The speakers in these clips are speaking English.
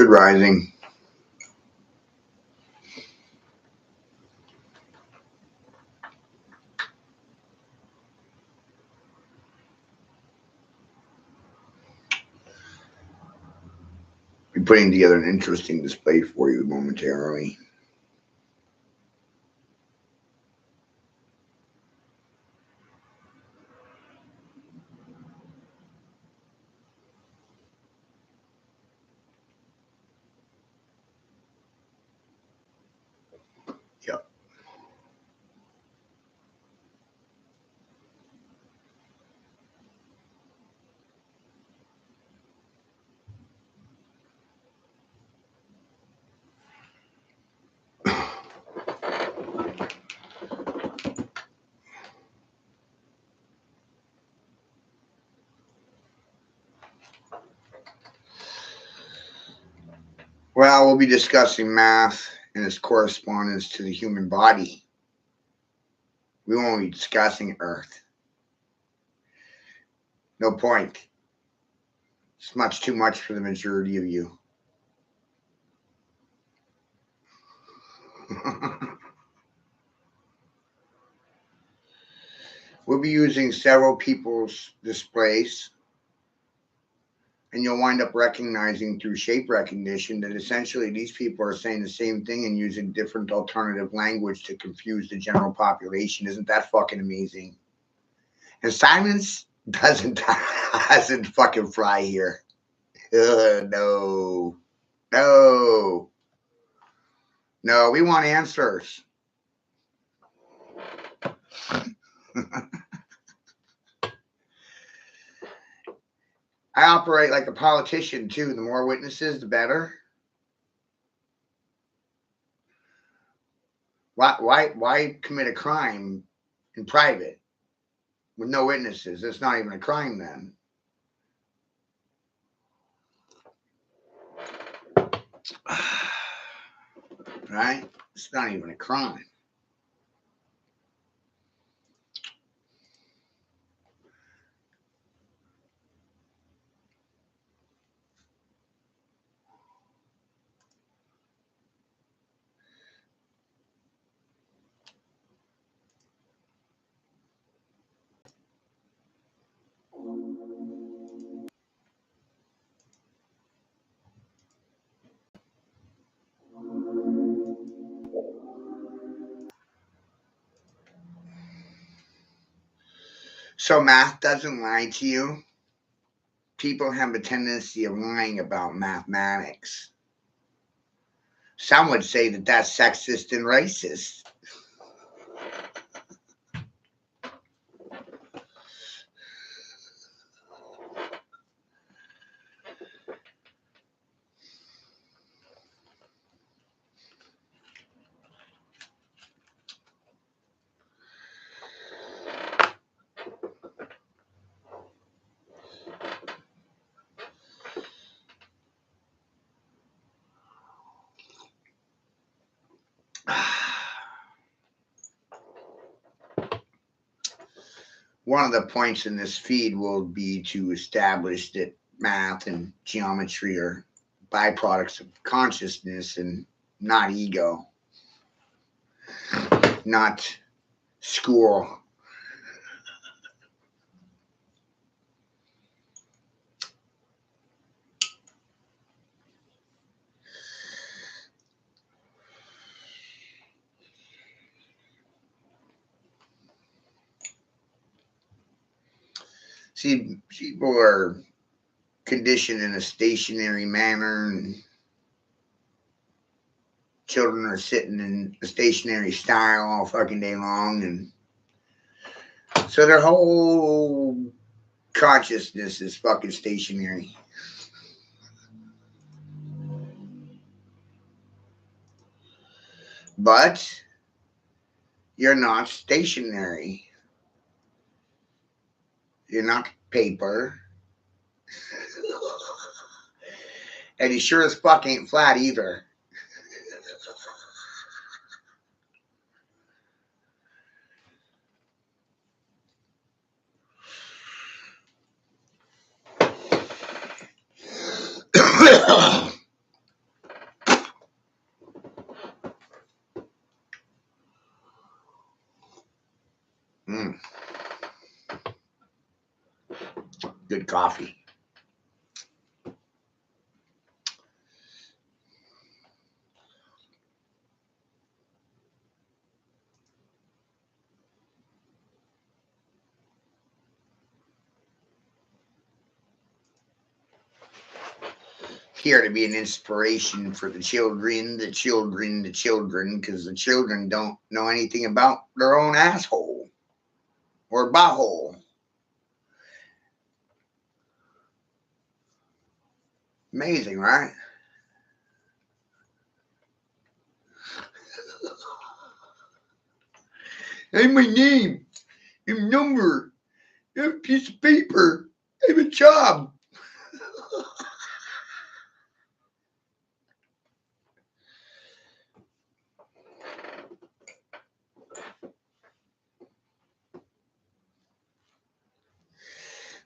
Good rising. Be putting together an interesting display for you momentarily. Yep. Well, we'll be discussing math and its correspondence to the human body. We won't be discussing Earth. No point. It's much too much for the majority of you. We'll be using several people's displays, and you'll wind up recognizing through shape recognition that essentially these people are saying the same thing and using different alternative language to confuse the general population. Isn't that fucking amazing? And silence doesn't fucking fly here. No. We want answers. I operate like a politician too. The more witnesses, the better. Why commit a crime in private with no witnesses? It's not even a crime then. Right? It's not even a crime. So math doesn't lie to you. People have a tendency of lying about mathematics. Some would say that that's sexist and racist. One of the points in this feed will be to establish that math and geometry are byproducts of consciousness and not ego, not school. See, people are conditioned in a stationary manner, and children are sitting in a stationary style all fucking day long, and so their whole consciousness is fucking stationary. But you're not stationary. You're not paper. And you sure as fuck ain't flat either. Good coffee. Here to be an inspiration for the children, because the children don't know anything about their own asshole or butthole. Amazing, right? Hey, my name, your number, you have a piece of paper, I have a job.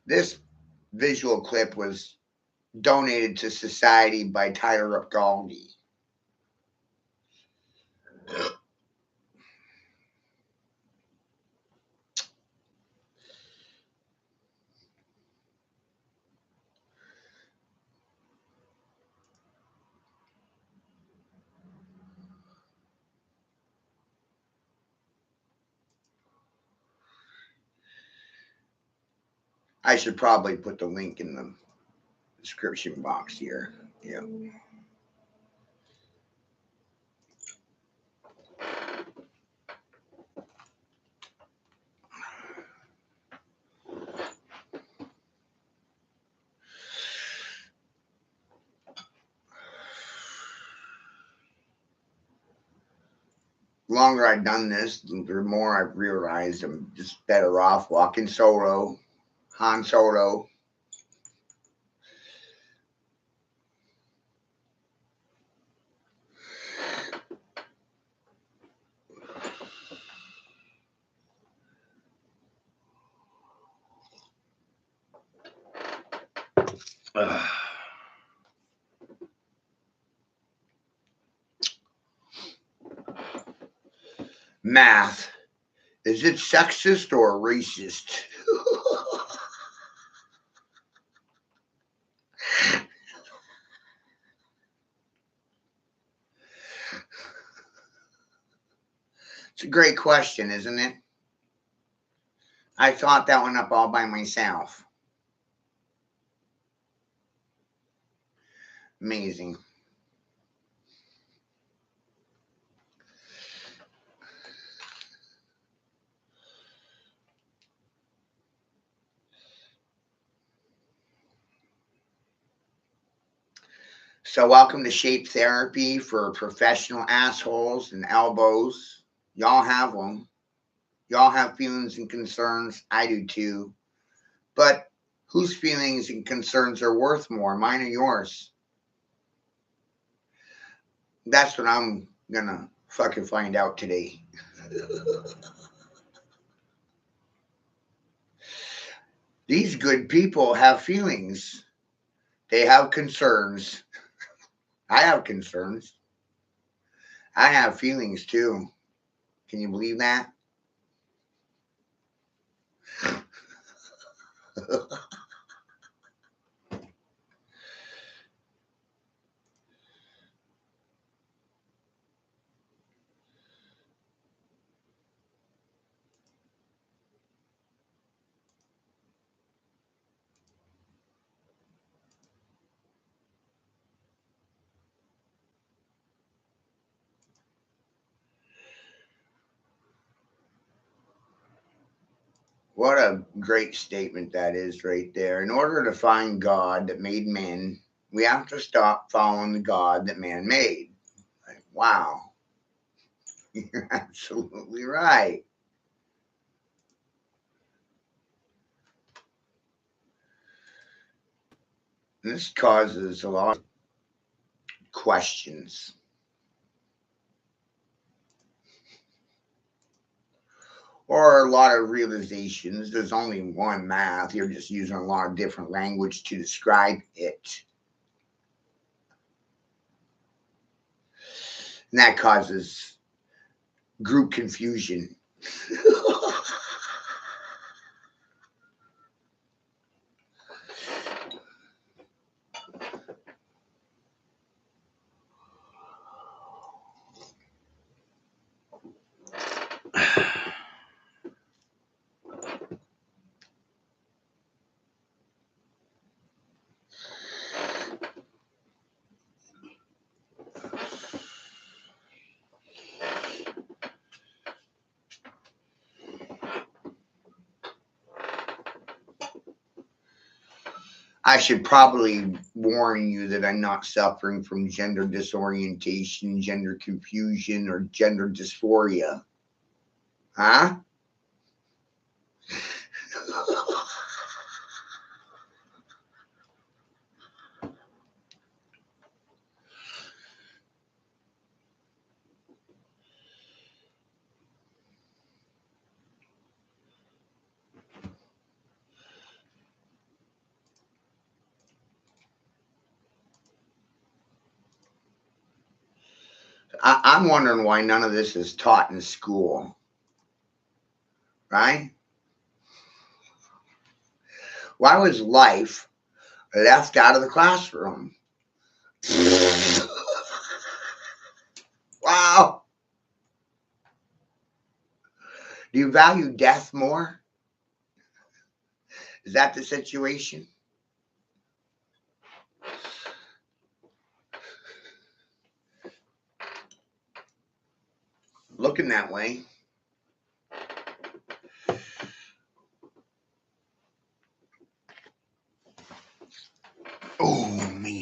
This visual clip was donated to society by Tyler Galdi. I should probably put the link in the description box here. Yeah. The longer I've done this, the more I've realized I'm just better off walking solo, Han Solo. Math. Is it sexist or racist? It's a great question, isn't it? I thought that one up all by myself. Amazing. So, welcome to Shape Therapy for professional assholes and elbows. Y'all have them. Y'all have feelings and concerns. I do too. But whose feelings and concerns are worth more, mine or yours? That's what I'm gonna fucking find out today. These good people have feelings. They have concerns. I have concerns. I have feelings too. Can you believe that? What a great statement that is right there. In order to find God that made men, we have to stop following the God that man made. Like, wow. You're absolutely right. And this causes a lot of questions. Or a lot of realizations. There's only one math. You're just using a lot of different language to describe it. And that causes group confusion. I should probably warn you that I'm not suffering from gender disorientation, gender confusion, or gender dysphoria. Huh? I'm wondering why none of this is taught in school, right? Why was life left out of the classroom? Wow. Do you value death more? Is that the situation? Looking that way. Oh, man.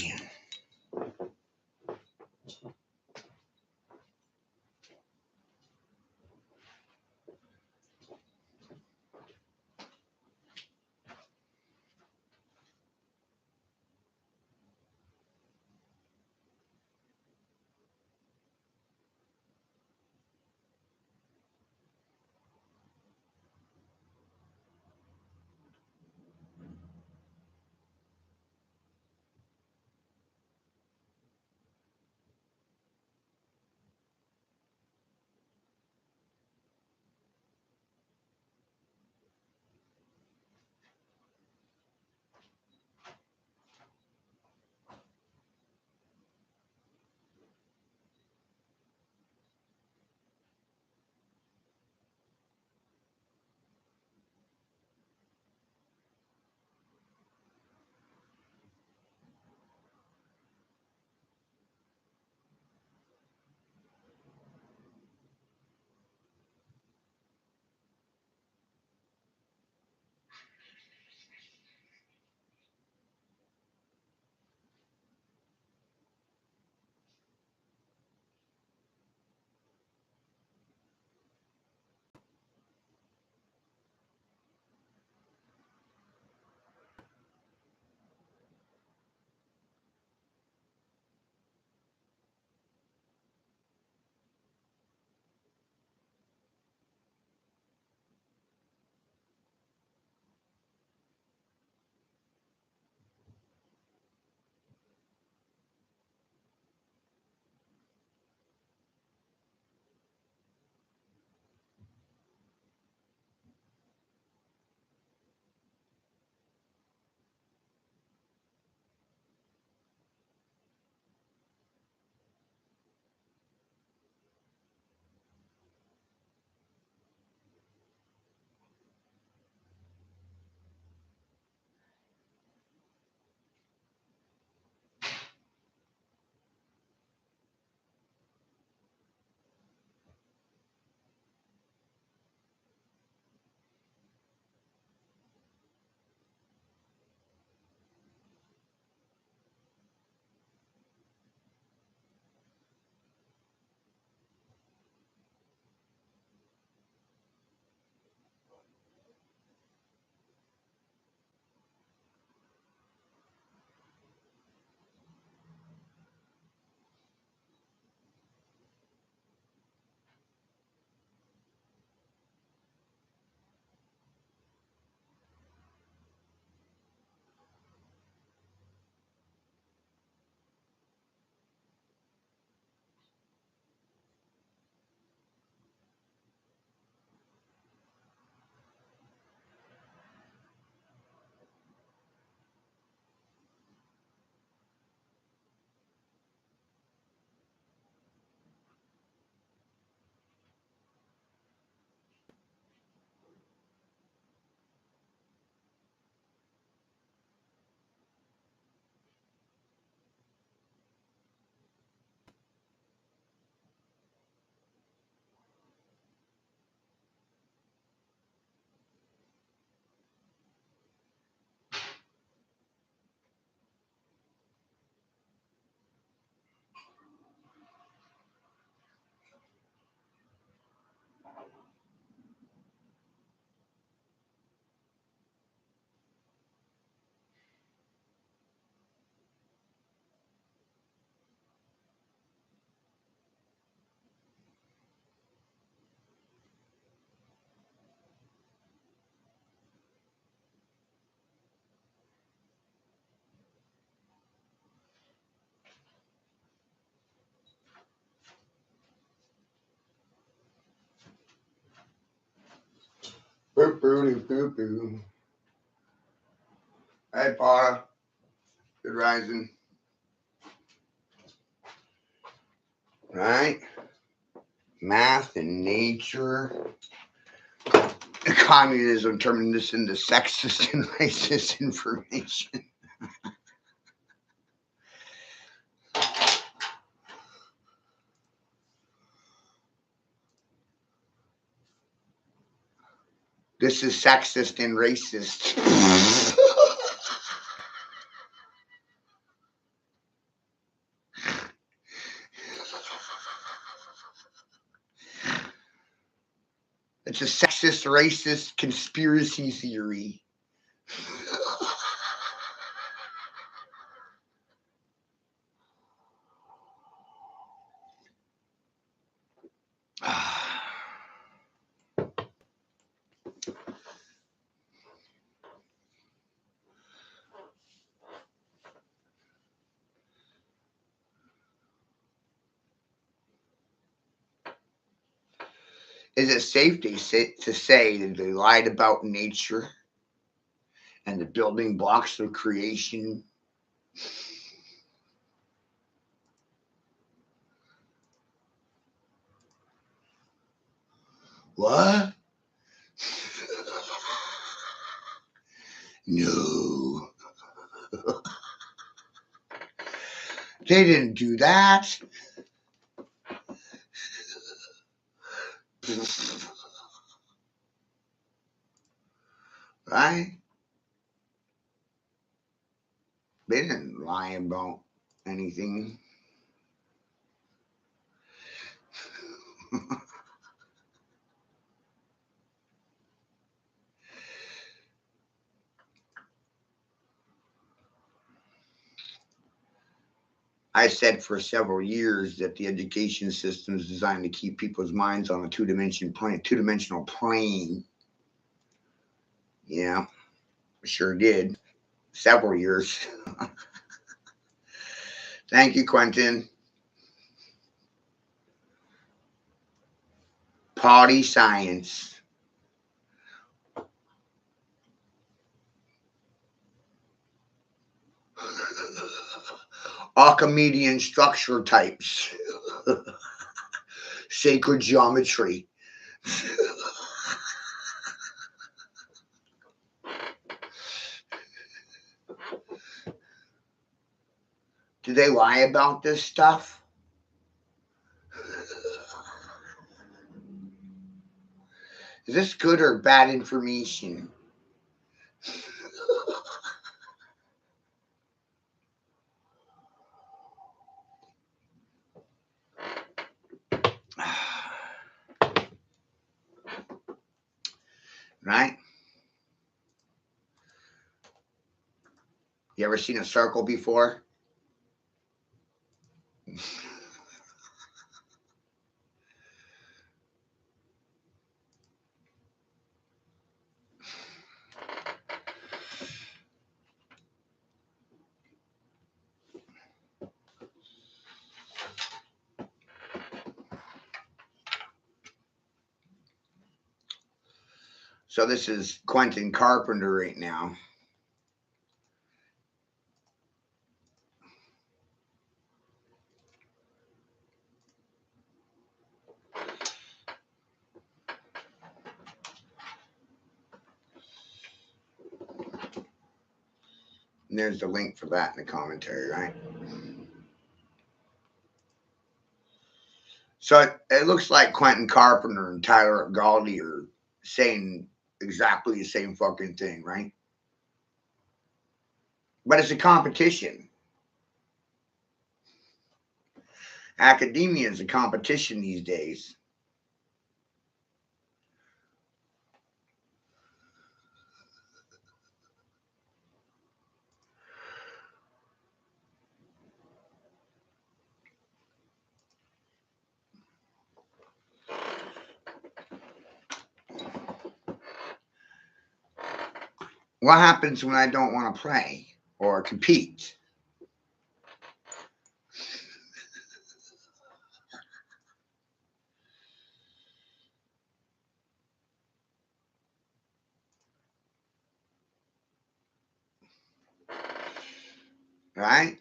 Hey, Paula. Good rising. Right? Math and nature. Communism turning this into sexist and racist information. This is sexist and racist. It's a sexist, racist conspiracy theory. Is it safe to say that they lied about nature and the building blocks of creation? What? No. They didn't do that. Right? They didn't lie about anything. I said for several years that the education system is designed to keep people's minds on a two-dimensional plane. Yeah, sure did. Several years. Thank you, Quentin. Party science. Archimedean structure types. Sacred geometry. Do they lie about this stuff? Is this good or bad information? Right? You ever seen a circle before? So this is Quentin Carpenter right now. And there's the link for that in the commentary, right? So it looks like Quentin Carpenter and Tyler Galdi are saying exactly the same fucking thing, right? But it's a competition. Academia is a competition these days. What happens when I don't want to play or compete? right?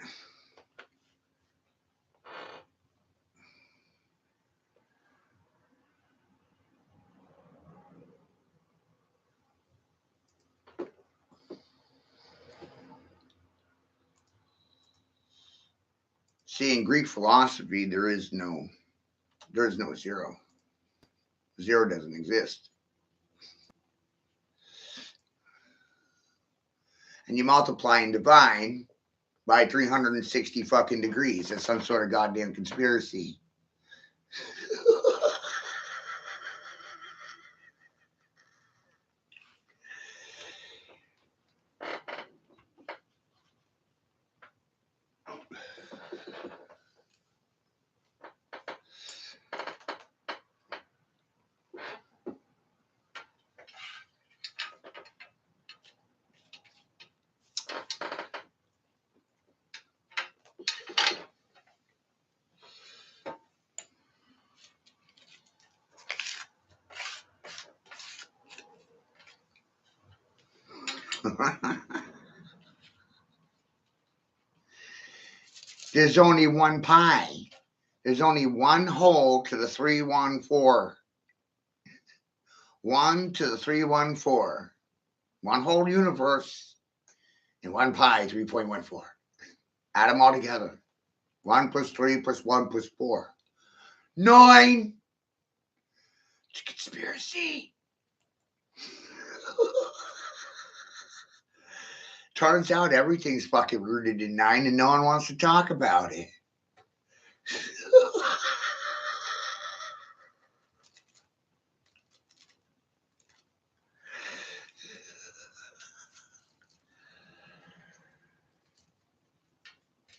See, in Greek philosophy, there's no zero. Zero doesn't exist. And you multiply and divide by 360 fucking degrees. That's some sort of goddamn conspiracy. There's only one pi. There's only one whole to the 314. 1 to the 314. One whole universe and one pi, 3.14. Add them all together. 1 plus 3 plus 1 plus 4. 9. It's a conspiracy. Turns out everything's fucking rooted in 9 and no one wants to talk about it.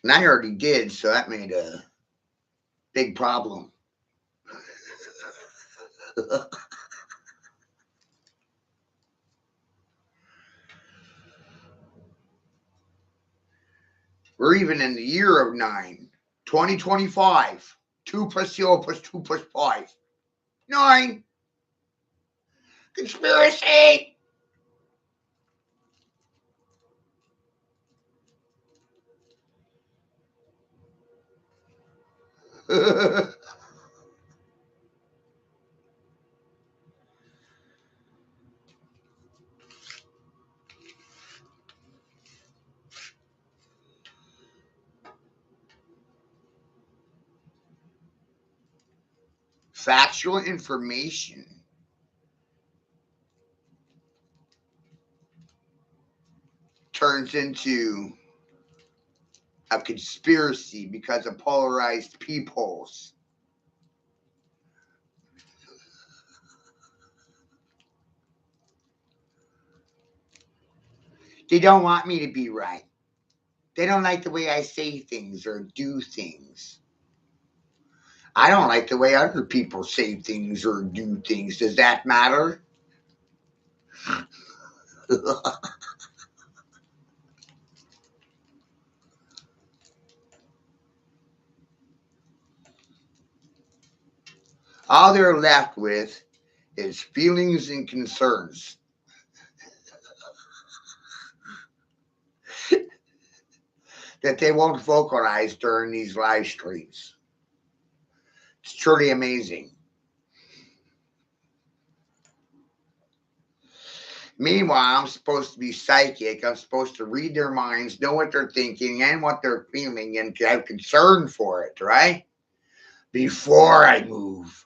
And I already did, so that made a big problem. We're even in the year of 9, 2025. 2 plus 0 plus 2 plus 5. 9. Conspiracy. Factual information turns into a conspiracy because of polarized peoples. They don't want me to be right. They don't like the way I say things or do things. I don't like the way other people say things or do things. Does that matter? All they're left with is feelings and concerns that they won't vocalize during these live streams. It's truly amazing. Meanwhile, I'm supposed to be psychic. I'm supposed to read their minds, know what they're thinking and what they're feeling, and have concern for it, right? Before I move.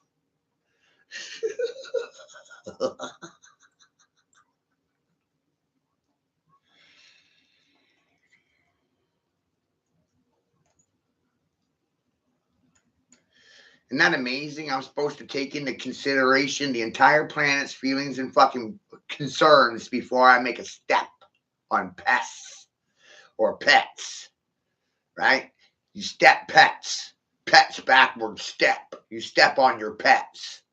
Isn't that amazing? I'm supposed to take into consideration the entire planet's feelings and fucking concerns before I make a step on pests or pets, right? You step pets. Pets backward step. You step on your pets.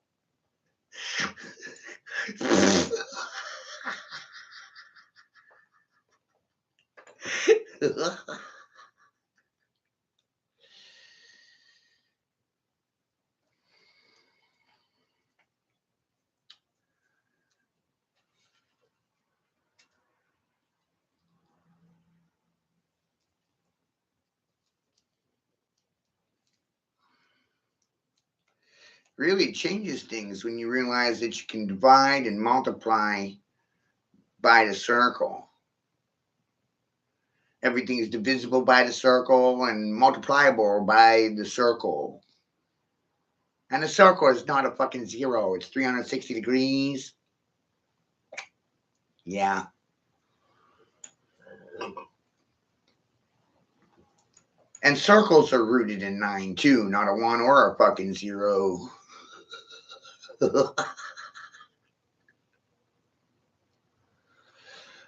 Really changes things when you realize that you can divide and multiply by the circle. Everything is divisible by the circle and multipliable by the circle. And the circle is not a fucking zero. It's 360 degrees. Yeah. And circles are rooted in 9 too, not a 1 or a fucking 0.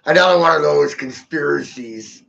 Another one of those conspiracies.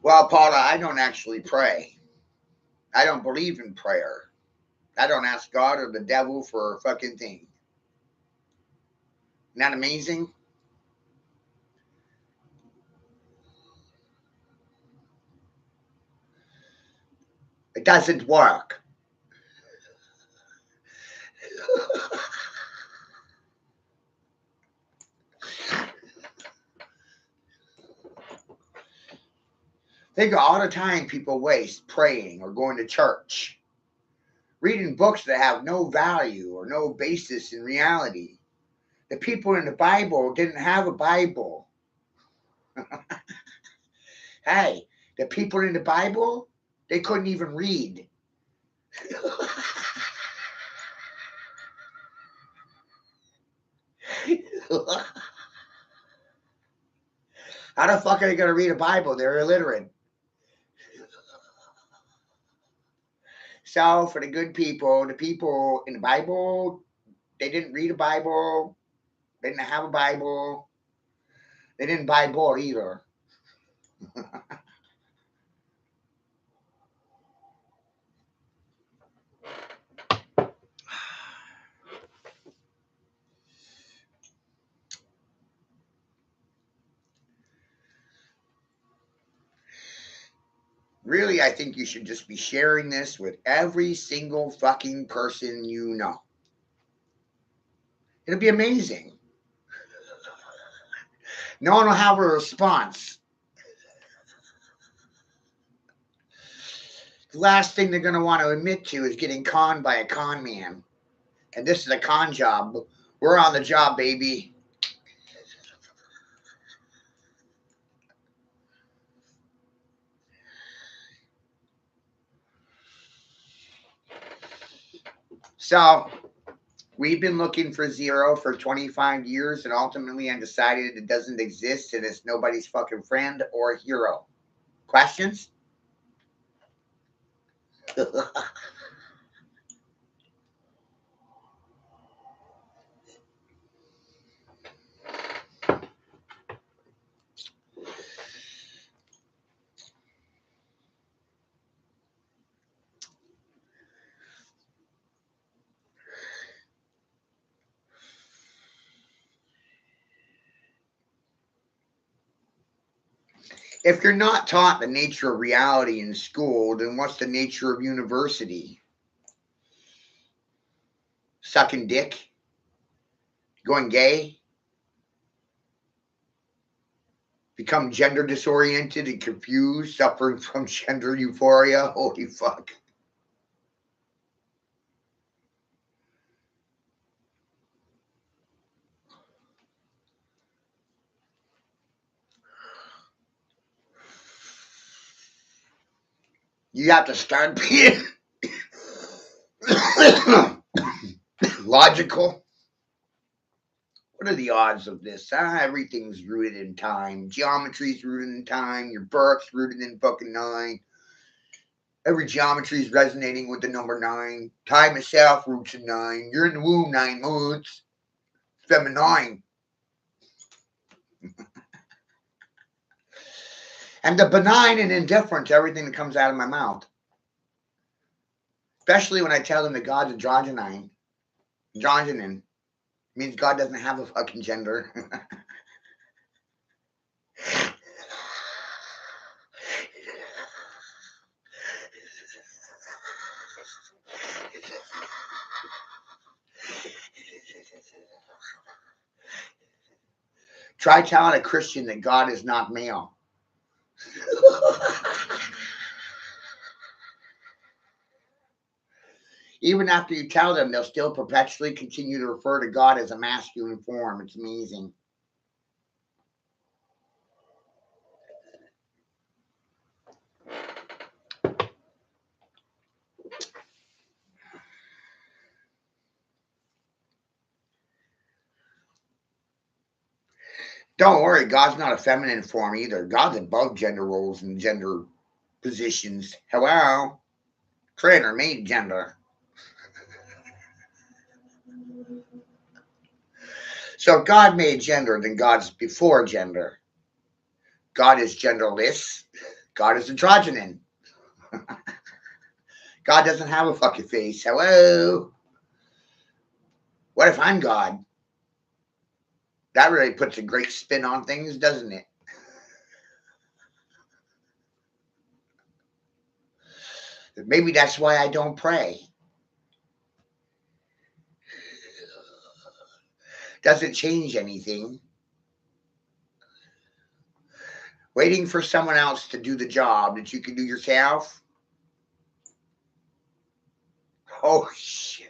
Well, Paula, I don't actually pray. I don't believe in prayer. I don't ask God or the devil for a fucking thing. Isn't that amazing? It doesn't work. Think of all the time people waste praying or going to church, reading books that have no value or no basis in reality. The people in the Bible didn't have a Bible. Hey, the people in the Bible, they couldn't even read. How the fuck are they going to read a Bible? They're illiterate. So, for the good people, the people in the Bible, they didn't read a Bible, they didn't have a Bible, they didn't buy a board either. Really, I think you should just be sharing this with every single fucking person you know. It'll be amazing. No one will have a response. The last thing they're going to want to admit to is getting conned by a con man. And this is a con job. We're on the job, baby. So, we've been looking for zero for 25 years, and ultimately I decided it doesn't exist and it's nobody's fucking friend or hero. Questions? If you're not taught the nature of reality in school, then what's the nature of university? Sucking dick? Going gay? Become gender disoriented and confused, suffering from gender euphoria? Holy fuck. You have to start being logical. What are the odds of this? Everything's rooted in time. Geometry's rooted in time. Your birth's rooted in fucking 9. Every geometry is resonating with the number 9. Time itself, roots of 9. You're in the womb 9 months. Feminine. And the benign and indifferent to everything that comes out of my mouth. Especially when I tell them that God's androgynine. Androgynin means God doesn't have a fucking gender. Try telling a Christian that God is not male. Even after you tell them, they'll still perpetually continue to refer to God as a masculine form. It's amazing. Don't worry, God's not a feminine form either. God's above gender roles and gender positions. Hello? Creator made gender. So if God made gender, then God's before gender. God is genderless. God is androgynin. God doesn't have a fucking face. Hello? What if I'm God? That really puts a great spin on things, doesn't it? Maybe that's why I don't pray. Doesn't change anything. Waiting for someone else to do the job that you can do yourself. Oh, shit.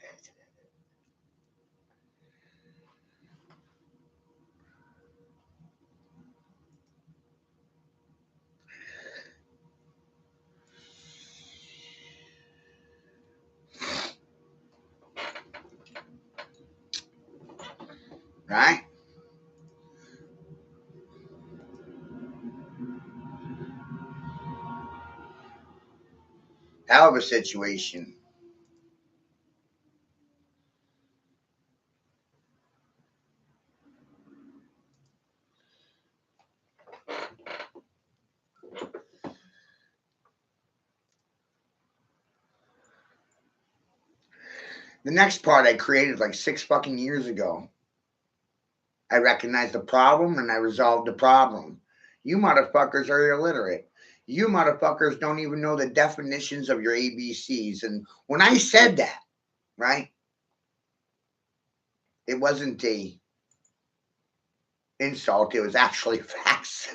Right? Hell of a situation. The next part I created like 6 fucking years ago. I recognized the problem and I resolved the problem. You motherfuckers are illiterate. You motherfuckers don't even know the definitions of your ABCs. And when I said that, right, it wasn't a insult, it was actually facts.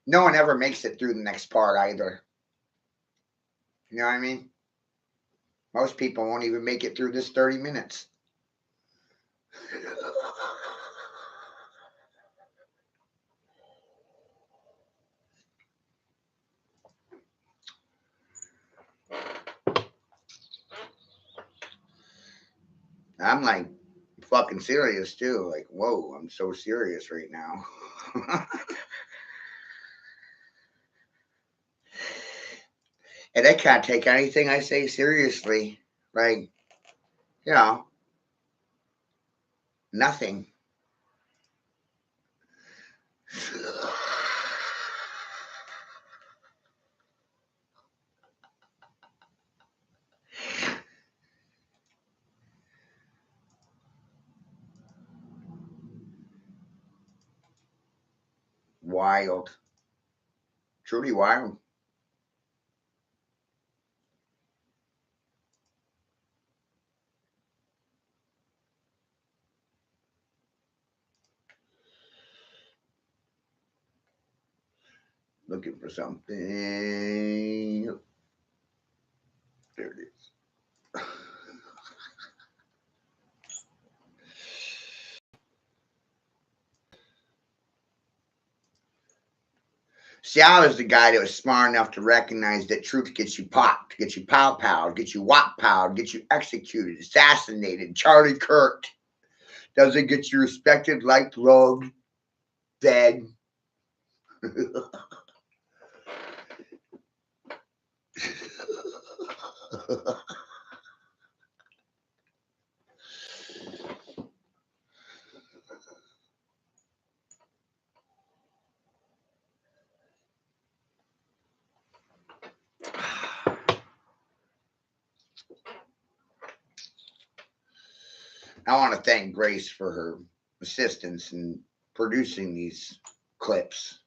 No one ever makes it through the next part either. You know what I mean? Most people won't even make it through this 30 minutes. I'm like fucking serious too. Like, whoa, I'm so serious right now. And I can't take anything I say seriously. Like, you know, nothing. Wild. Truly wild. Looking for something. There it is. See, I was the guy that was smart enough to recognize that truth gets you popped, gets you pow-powed, gets you whop-powed, gets you executed, assassinated. Charlie Kirk doesn't get you respected, liked, loved, fed. I want to thank Grace for her assistance in producing these clips.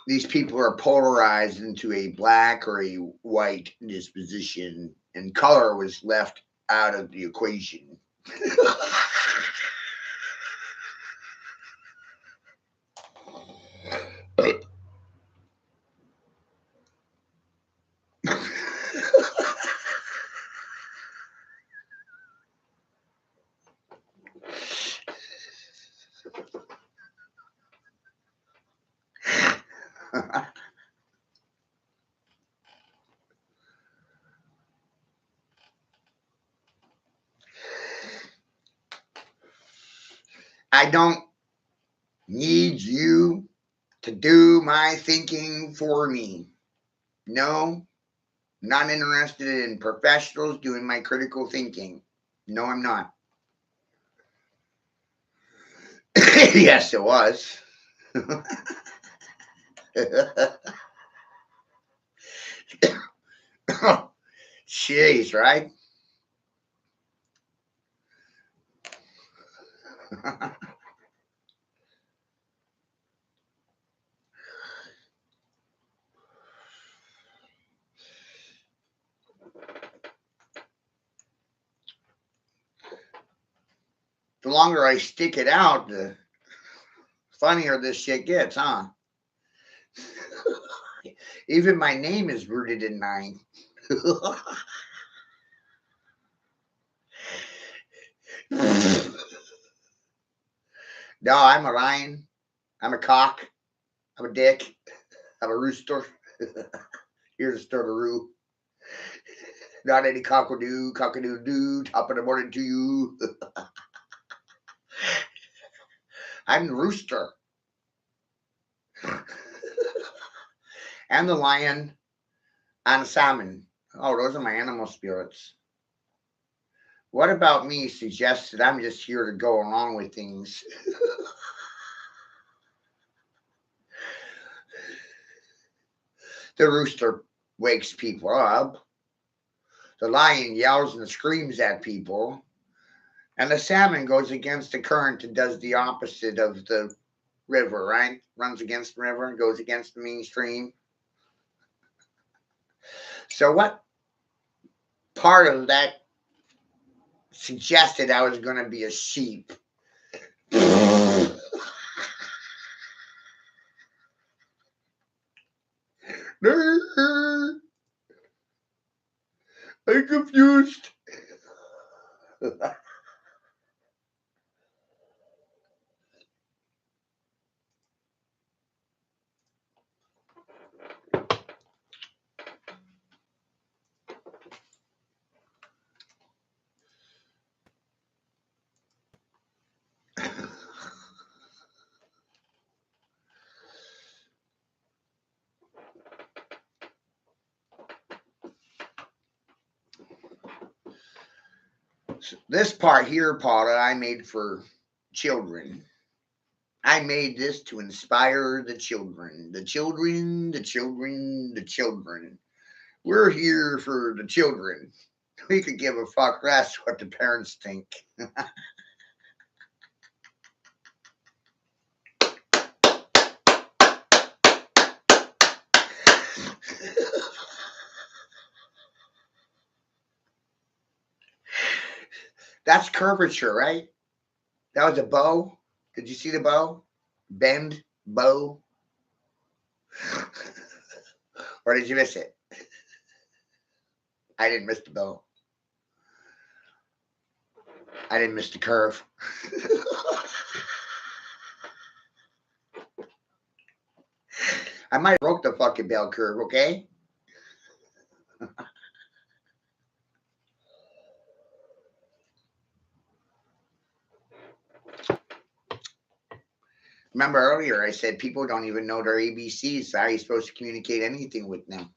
These people are polarized into a black or a white disposition, and color was left out of the equation. I don't need you to do my thinking for me. No, not interested in professionals doing my critical thinking. No, I'm not. Yes, it was. Jeez, right? The longer I stick it out, the funnier this shit gets, huh? Even my name is rooted in 9. No, I'm a lion. I'm a cock. I'm a dick. I'm a rooster. Here's a starteroo. Not any cockadoo doo, top of the morning to you. I'm the rooster. And the lion and the salmon. Oh, those are my animal spirits. What about me suggests that I'm just here to go along with things? The rooster wakes people up. The lion yells and screams at people. And the salmon goes against the current and does the opposite of the river, right? Runs against the river and goes against the mainstream. So, what part of that suggested I was going to be a sheep? I'm confused. This part here, Paula, I made for children. I made this to inspire the children. The children, the children, the children. We're here for the children. We could give a fuck less what the parents think. That's curvature, right? That was a bow. Did you see the bow? Bend, bow. Or did you miss it? I didn't miss the bow. I didn't miss the curve. I might have broke the fucking bell curve, okay? Remember earlier I said people don't even know their ABCs. So how are you supposed to communicate anything with them?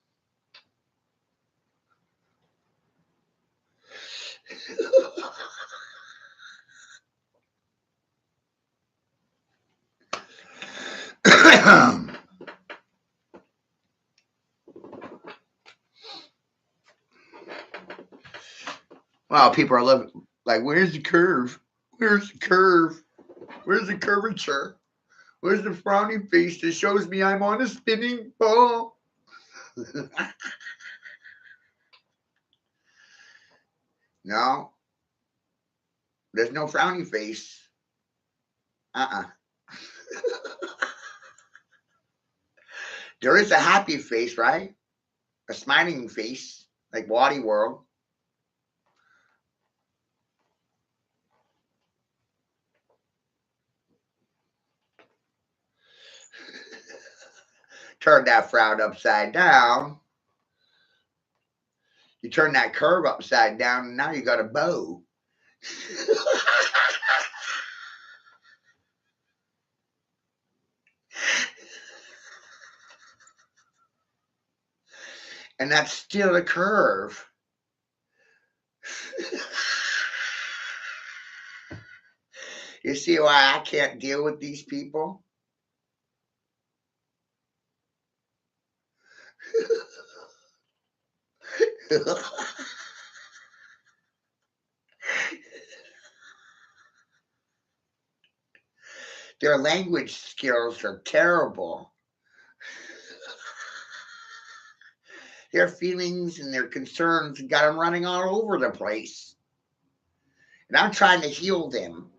Well, people are living like, where's the curve? Where's the curve? Where's the curvature? Where's the frowny face that shows me I'm on a spinning ball? No, there's no frowny face. Uh-uh. There is a happy face, right? A smiling face, like Wadi World. Turn that frown upside down. You turn that curve upside down, and now you got a bow. And that's still a curve. You see why I can't deal with these people? Their language skills are terrible. Their feelings and their concerns got them running all over the place. And I'm trying to heal them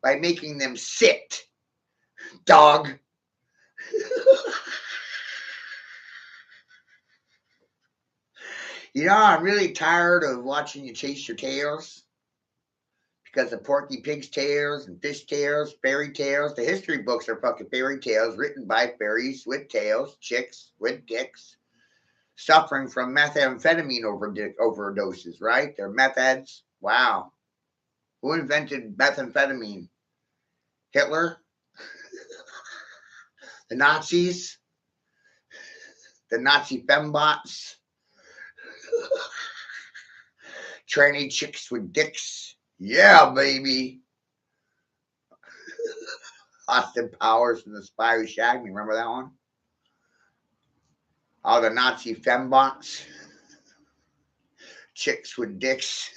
by making them sit, dog. You know, I'm really tired of watching you chase your tails because of Porky Pig's tales and fish tales, fairy tales. The history books are fucking fairy tales written by fairies with tails, chicks with dicks, suffering from methamphetamine overdoses, right? They're meth heads. Wow. Who invented methamphetamine? Hitler? The Nazis? The Nazi fembots? Tranny chicks with dicks? Yeah, baby. Austin Powers and the Spy Who Shagged Me. Remember that one? All the Nazi fembots? Chicks with dicks?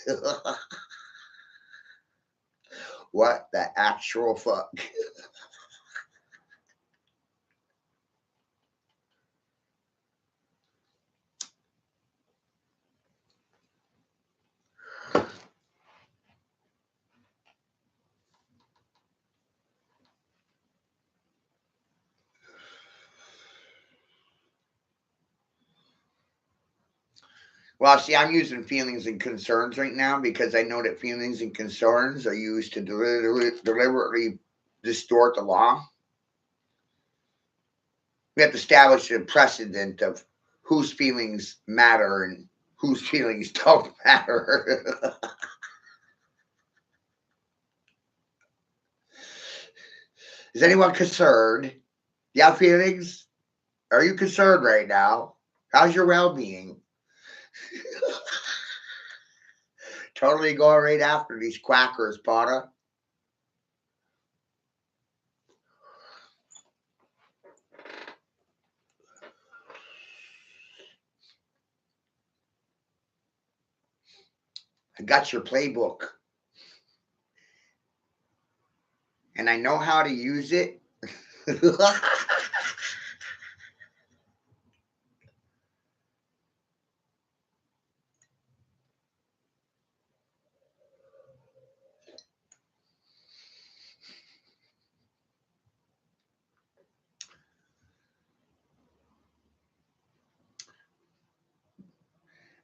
What the actual fuck? Well, see, I'm using feelings and concerns right now because I know that feelings and concerns are used to deliberately distort the law. We have to establish a precedent of whose feelings matter and whose feelings don't matter. Is anyone concerned? You have feelings? Are you concerned right now? How's your well being? Totally going right after these quackers, Potter. I got your playbook and I know how to use it.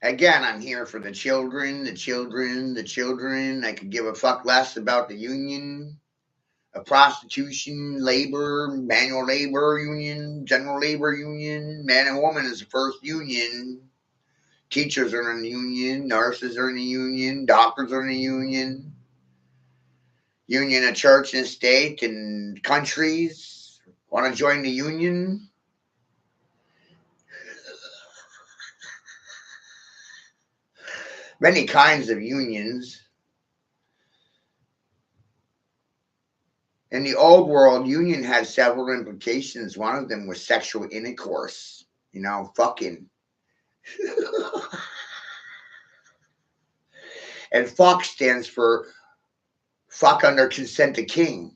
Again, I'm here for the children, the children, the children. I could give a fuck less about the union, a prostitution, labor, manual labor union, general labor union. Man and woman is the first union. Teachers are in the union, nurses are in the union, doctors are in the union. Union of church and state and countries. Want to join the union? Many kinds of unions. In the old world, union had several implications. One of them was sexual intercourse. Fucking. And fuck stands for fuck under consent of king.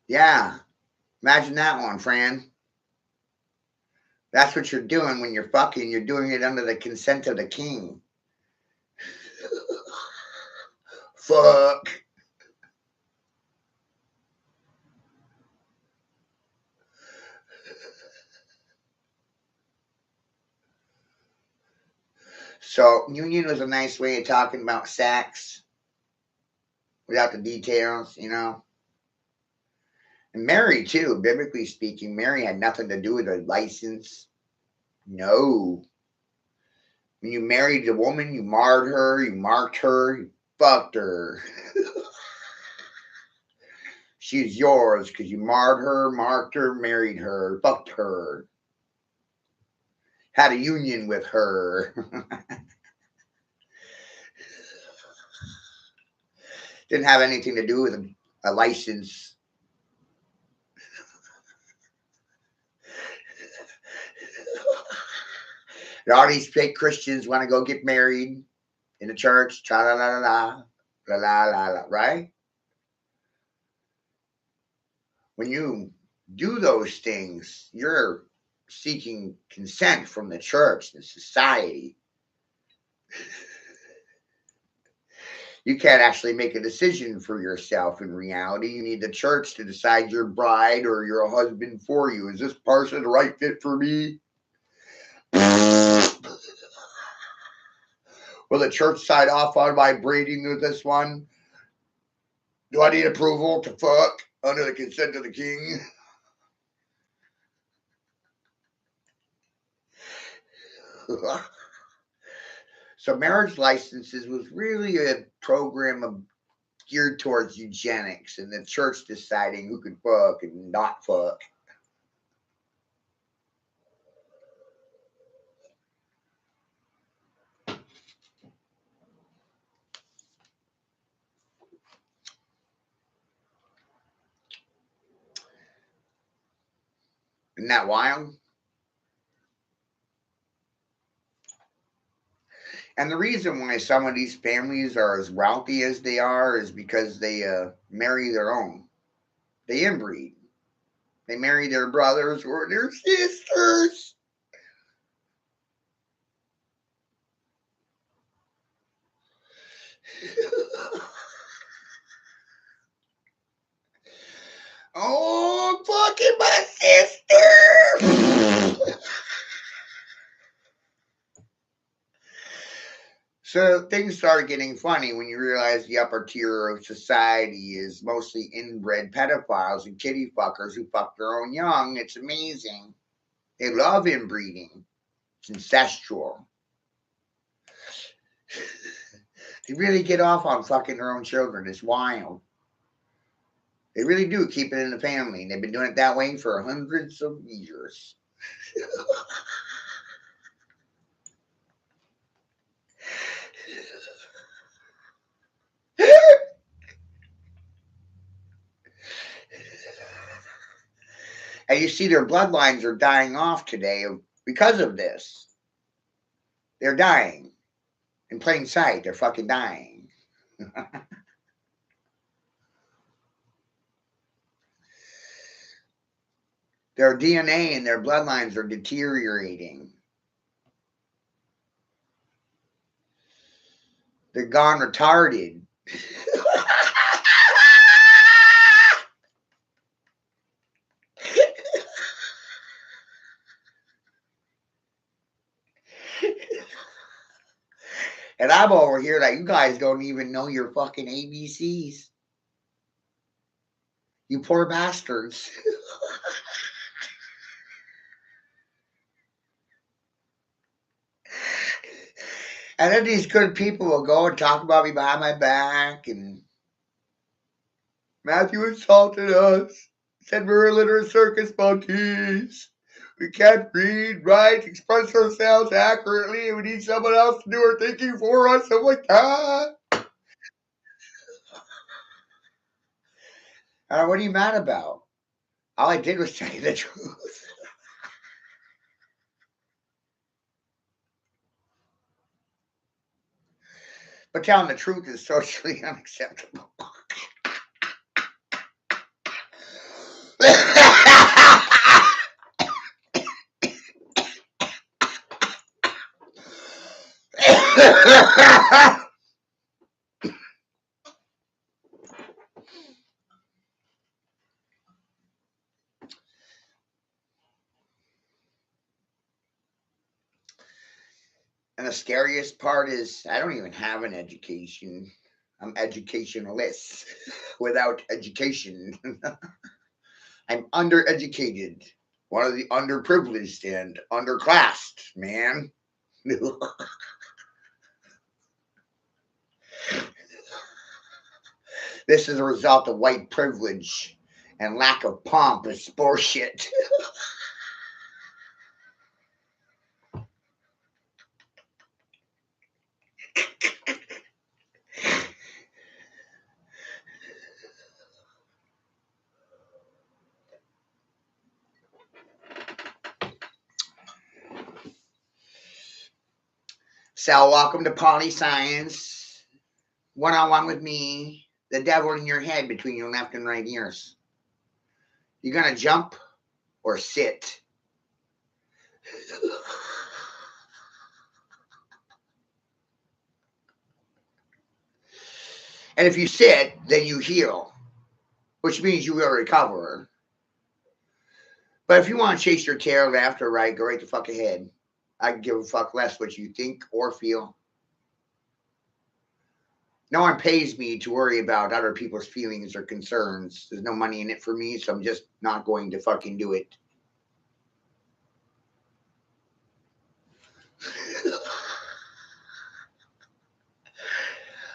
Yeah. Imagine that one, Fran. That's what you're doing when you're fucking. You're doing it under the consent of the king. Fuck. So, union was a nice way of talking about sex without the details, And Mary, too, biblically speaking, Mary had nothing to do with a license. No. When you married a woman, you marred her, you marked her, you fucked her. She's yours because you marred her, marked her, married her, fucked her. Had a union with her. Didn't have anything to do with a license. And all these fake Christians want to go get married in the church. Cha la la la la la la la. Right? When you do those things, you're seeking consent from the church, the society. You can't actually make a decision for yourself in reality. You need the church to decide your bride or your husband for you. Is this person the right fit for me? Will the church sign off on my breeding with this one? Do I need approval to fuck under the consent of the king? So marriage licenses was really a program geared towards eugenics and the church deciding who could fuck and not fuck. Isn't that wild? And the reason why some of these families are as wealthy as they are is because they marry their own. They inbreed. They marry their brothers or their sisters. Oh, fucking my sister! So things start getting funny when you realize the upper tier of society is mostly inbred pedophiles and kitty fuckers who fuck their own young. It's amazing. They love inbreeding. It's incestual. They really get off on fucking their own children. It's wild. They really do keep it in the family. And they've been doing it that way for hundreds of years. And you see their bloodlines are dying off today because of this. They're dying. In plain sight, they're fucking dying. Their DNA and their bloodlines are deteriorating. They're gone retarded. And I'm over here like, you guys don't even know your fucking ABCs. You poor bastards. And then these good people will go and talk about me behind my back. And Matthew insulted us. Said we were illiterate circus monkeys. We can't read, write, express ourselves accurately. We need someone else to do our thinking for us. I'm like, what are you mad about? All I did was tell you the truth. But telling the truth is socially unacceptable. And the scariest part is I don't even have an education. I'm educationless without education. I'm undereducated, one of the underprivileged and underclassed, man. This is a result of white privilege and lack of pomp and bullshit. So, welcome to Poly Science. One-on-one with me, the devil in your head between your left and right ears. You gonna jump or sit? And if you sit, then you heal, which means you will recover. But if you want to chase your tail left or right, go right the fuck ahead. I can give a fuck less what you think or feel. No one pays me to worry about other people's feelings or concerns. There's no money in it for me, so I'm just not going to fucking do it.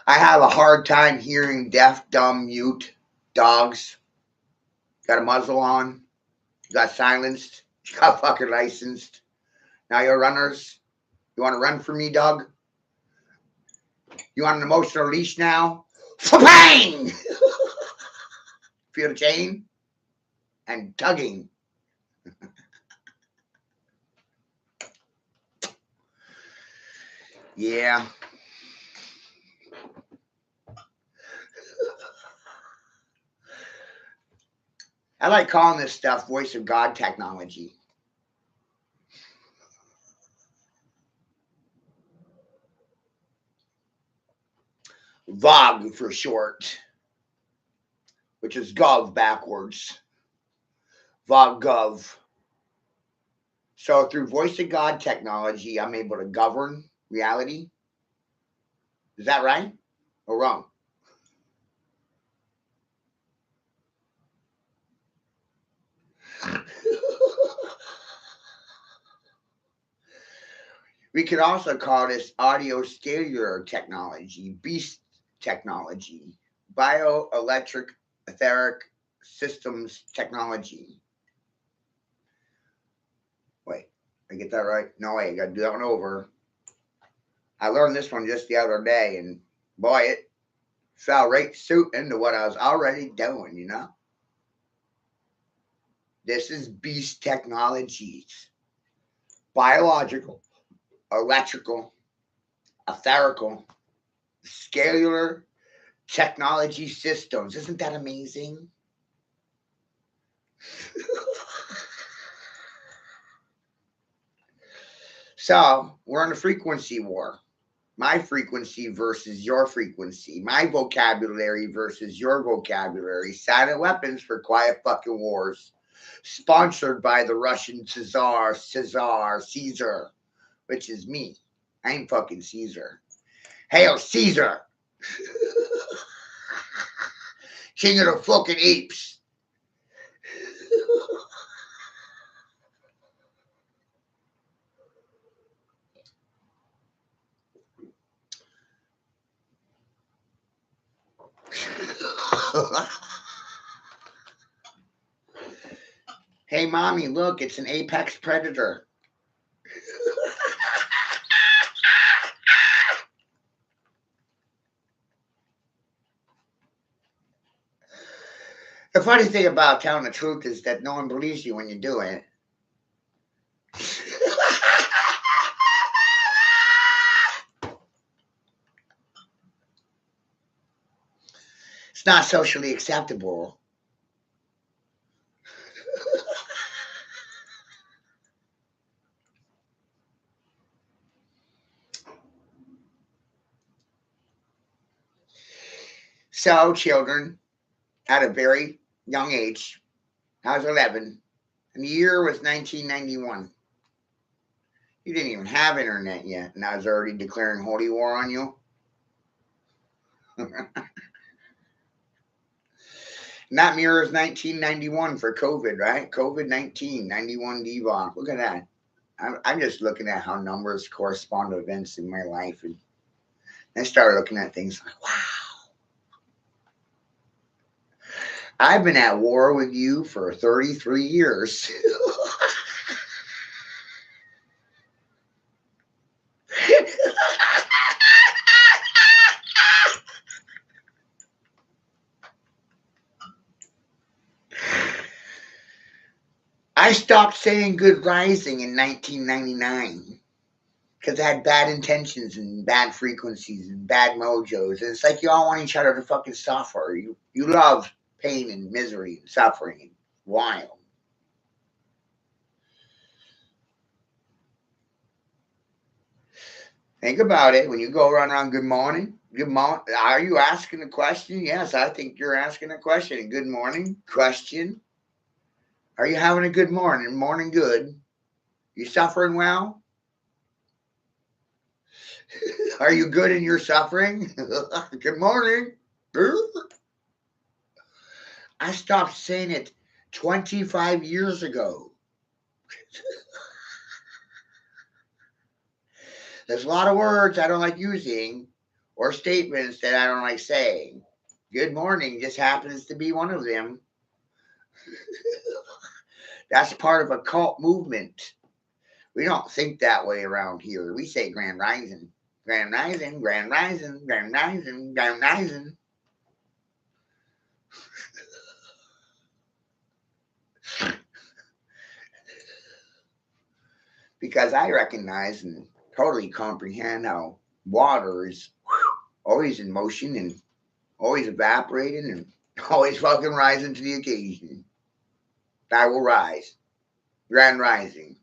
I have a hard time hearing deaf, dumb, mute dogs. Got a muzzle on. You got silenced. You got fucking licensed. Now you're runners. You want to run for me, Doug? You want an emotional leash now? Bang! Feel the chain? And tugging. Yeah. I like calling this stuff voice of God technology. VOG for short, which is Gov backwards. VOG Gov. So through voice of God technology, I'm able to govern reality. Is that right or wrong? We could also call this audio scalar technology, beast technology, bioelectric etheric systems technology. Wait, I get that right? No, wait, I got to do that one over. I learned this one just the other day, and boy, it fell right suit into what I was already doing, you know? This is beast technologies, biological, electrical, etherical, scalar technology systems. Isn't that amazing? So we're in a frequency war. My frequency versus your frequency. My vocabulary versus your vocabulary. Silent weapons for quiet fucking wars. Sponsored by the Russian Caesar, which is me. I ain't fucking Caesar. Hail Caesar, king of the fucking apes. Hey, mommy, look, it's an apex predator. The funny thing about telling the truth is that no one believes you when you do it. It's not socially acceptable. So, children, at a very young age, I was 11, and the year was 1991. You didn't even have internet yet, and I was already declaring holy war on you. And that mirrors 1991 for COVID, right? COVID-19, 91 DVOC. Look at that. I'm just looking at how numbers correspond to events in my life. And I started looking at things like, wow, I've been at war with you for 33 years. I stopped saying good rising in 1999 because I had bad intentions and bad frequencies and bad mojos. And it's like you all want each other to fucking suffer. You love pain and misery and suffering and wild. Think about it. When you go around good morning, good morning. Are you asking a question? Yes, I think you're asking a question. Good morning, question. Are you having a good morning? Morning good. You suffering well? Are you good in your suffering? Good morning. I stopped saying it 25 years ago. There's a lot of words I don't like using or statements that I don't like saying. Good morning just happens to be one of them. That's part of a cult movement. We don't think that way around here. We say grand rising, grand rising, grand rising, grand rising, grand rising. Because I recognize and totally comprehend how water is always in motion and always evaporating and always fucking rising to the occasion. I will rise. Grand rising.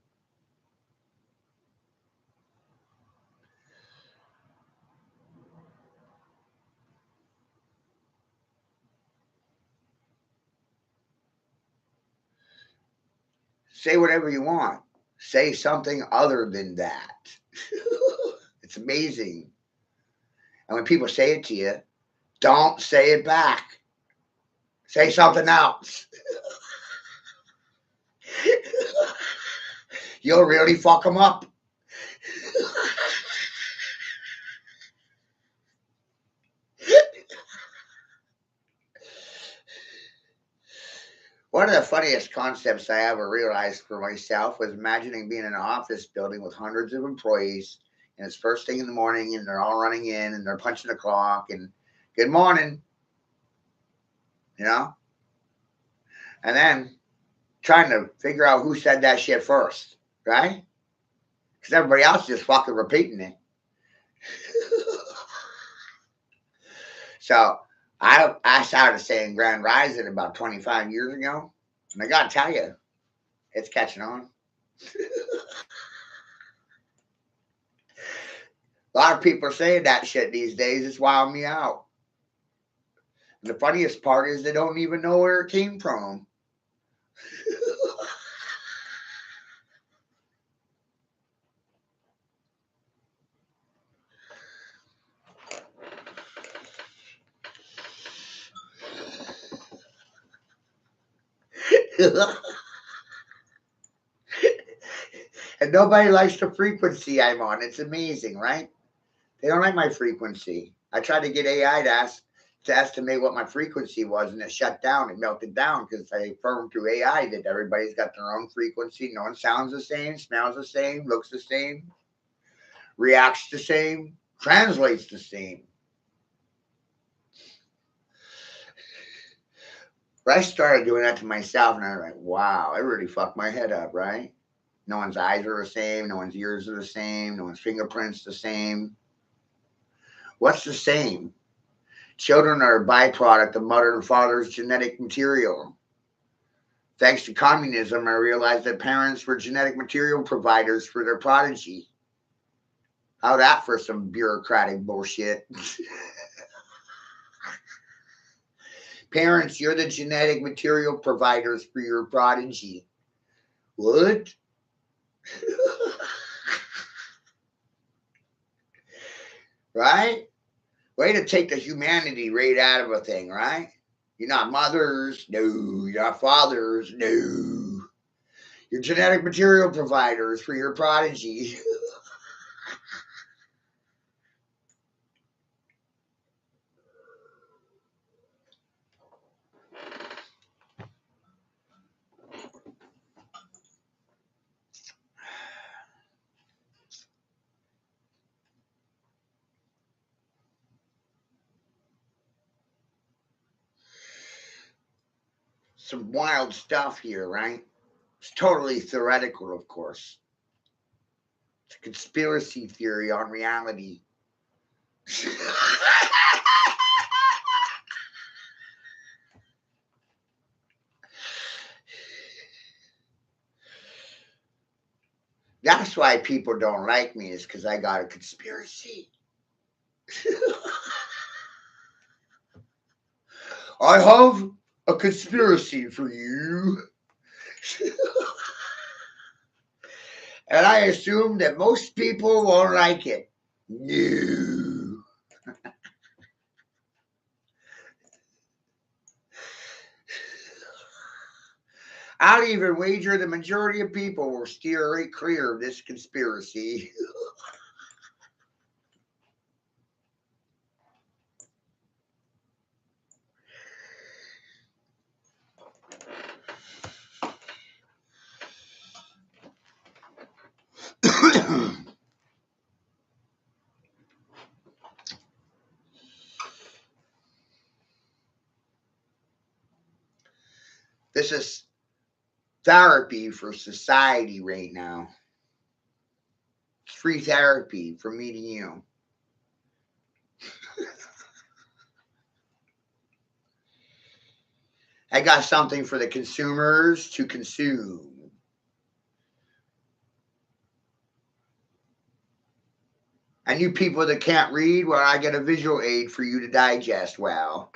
Say whatever you want. Say something other than that. It's amazing. And when people say it to you, don't say it back. Say something else. You'll really fuck them up. One of the funniest concepts I ever realized for myself was imagining being in an office building with hundreds of employees, and it's first thing in the morning, and they're all running in, and they're punching the clock, and good morning, you know, and then trying to figure out who said that shit first, right? Because everybody else is just fucking repeating it. So I started saying Grand Rising about 25 years ago, and I gotta tell you, it's catching on. A lot of people are saying that shit these days. It's wilding me out. And the funniest part is they don't even know where it came from. And nobody likes the frequency I'm on. It's amazing, right? They don't like my frequency. I tried to get AI to estimate what my frequency was, and it shut down. It melted down because I affirmed through AI that everybody's got their own frequency. No one sounds the same, smells the same, looks the same, reacts the same, translates the same. But I started doing that to myself, and I was like, wow, it really fucked my head up, right? No one's eyes are the same, no one's ears are the same, no one's fingerprints the same. What's the same? Children are a byproduct of mother and father's genetic material. Thanks to communism, I realized that parents were genetic material providers for their prodigy. How that for some bureaucratic bullshit? Parents, you're the genetic material providers for your prodigy. What? Right? Way to take the humanity right out of a thing, right? You're not mothers, no. You're not fathers, no. You're genetic material providers for your prodigy. Some wild stuff here, right? It's totally theoretical, of course. It's a conspiracy theory on reality. That's why people don't like me, is because I got a conspiracy. I have a conspiracy for you. And I assume that most people won't like it. No. I'll even wager the majority of people will steer right clear of this conspiracy. This is therapy for society right now. It's free therapy from me to you. I got something for the consumers to consume. And you people that can't read, well, I get a visual aid for you to digest well.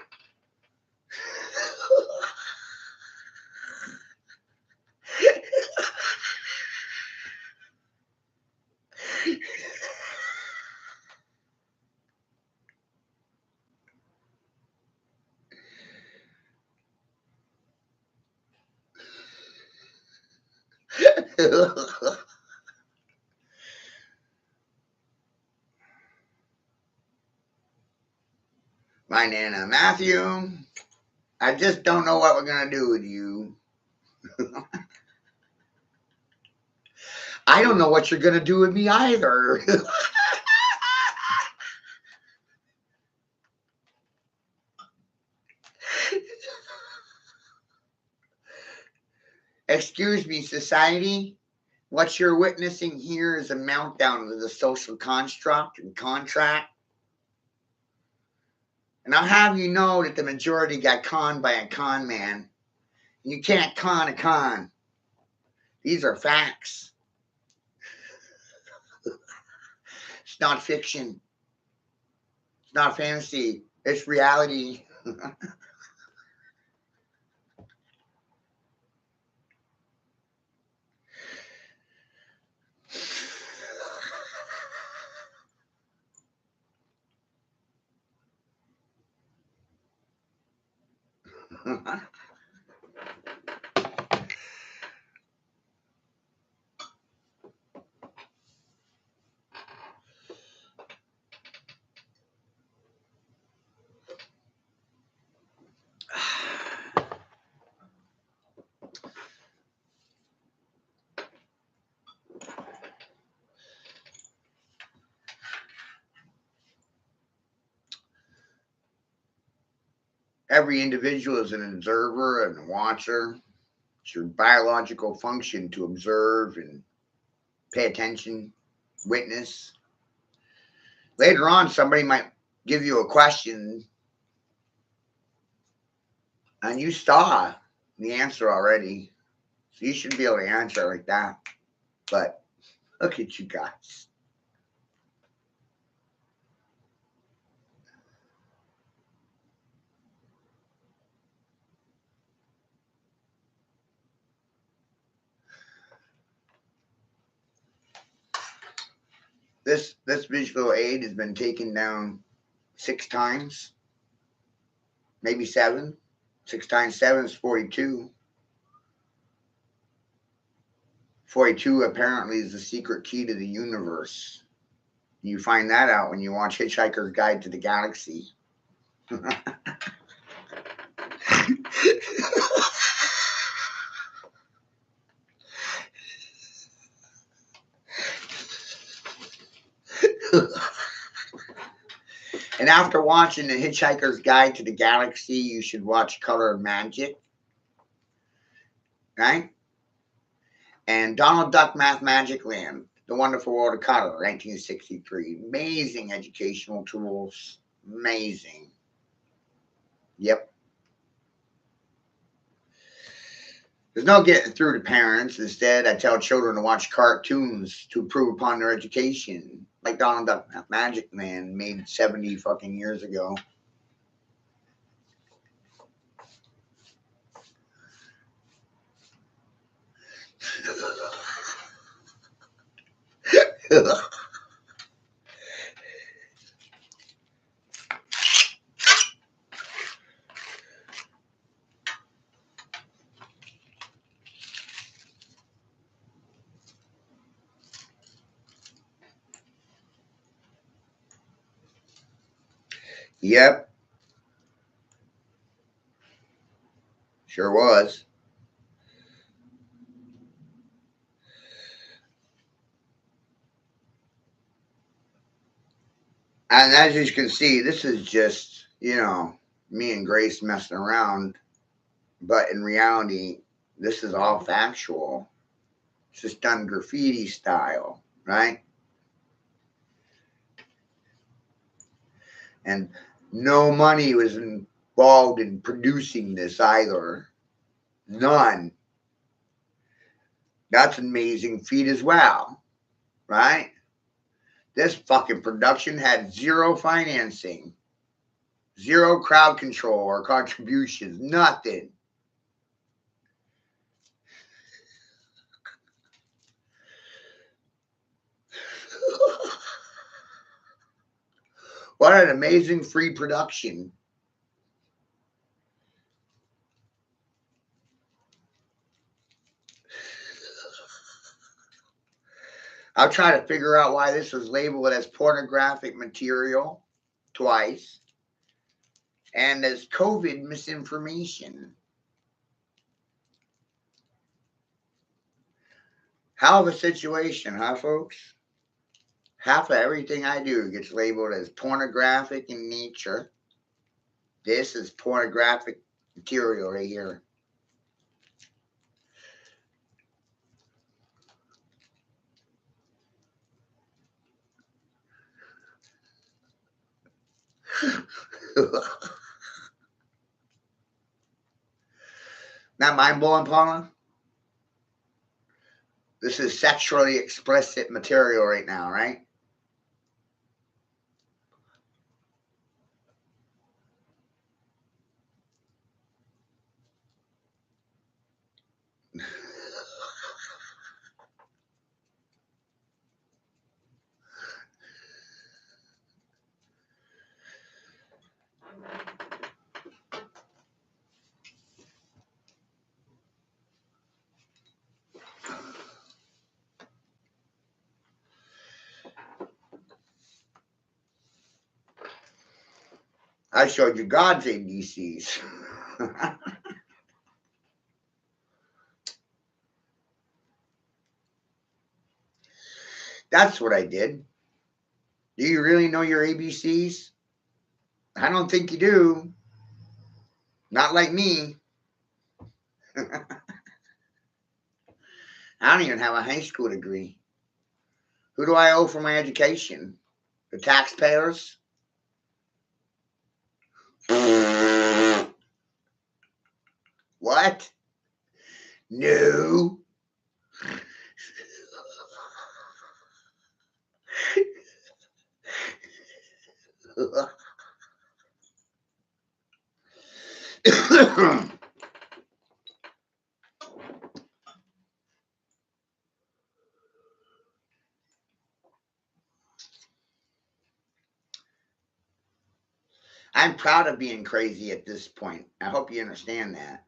My Nana Matthew, I just don't know what we're going to do with you. I don't know what you're going to do with me either. Excuse me, society. What you're witnessing here is a meltdown of the social construct and contract. And I'll have you know that the majority got conned by a con man. And you can't con a con. These are facts. It's not fiction. It's not fantasy. It's reality. Every individual is an observer and a watcher. It's your biological function to observe and pay attention, witness. Later on, somebody might give you a question and you saw the answer already. So you should be able to answer it like that. But look at you guys. This visual aid has been taken down 6 times, maybe 7. 6 times 7 is 42. 42 apparently is the secret key to the universe. You find that out when you watch Hitchhiker's Guide to the Galaxy. And after watching The Hitchhiker's Guide to the Galaxy, you should watch Color of Magic, right? And Donald Duck Math Magic Land, The Wonderful World of Color, 1963. Amazing educational tools. Amazing. Yep. There's no getting through to parents. Instead, I tell children to watch cartoons to improve upon their education, like Donald Duck Magic Man made 70 fucking years ago. Yep. Sure was. And as you can see, this is just, me and Grace messing around. But in reality, this is all factual. It's just done graffiti style, right? And no money was involved in producing this either. None. That's an amazing feat as well, right? This fucking production had zero financing, zero crowd control or contributions, nothing. What an amazing free production. I'll try to figure out why this was labeled as pornographic material twice and as COVID misinformation. Hell of a situation, huh, folks? Half of everything I do gets labeled as pornographic in nature. This is pornographic material right here. Not mind blowing, Paula? This is sexually explicit material right now, right? I showed you God's ABCs. That's what I did. Do you really know your ABCs? I don't think you do. Not like me. I don't even have a high school degree. Who do I owe for my education? The taxpayers? What? No. I'm proud of being crazy at this point. I hope you understand that.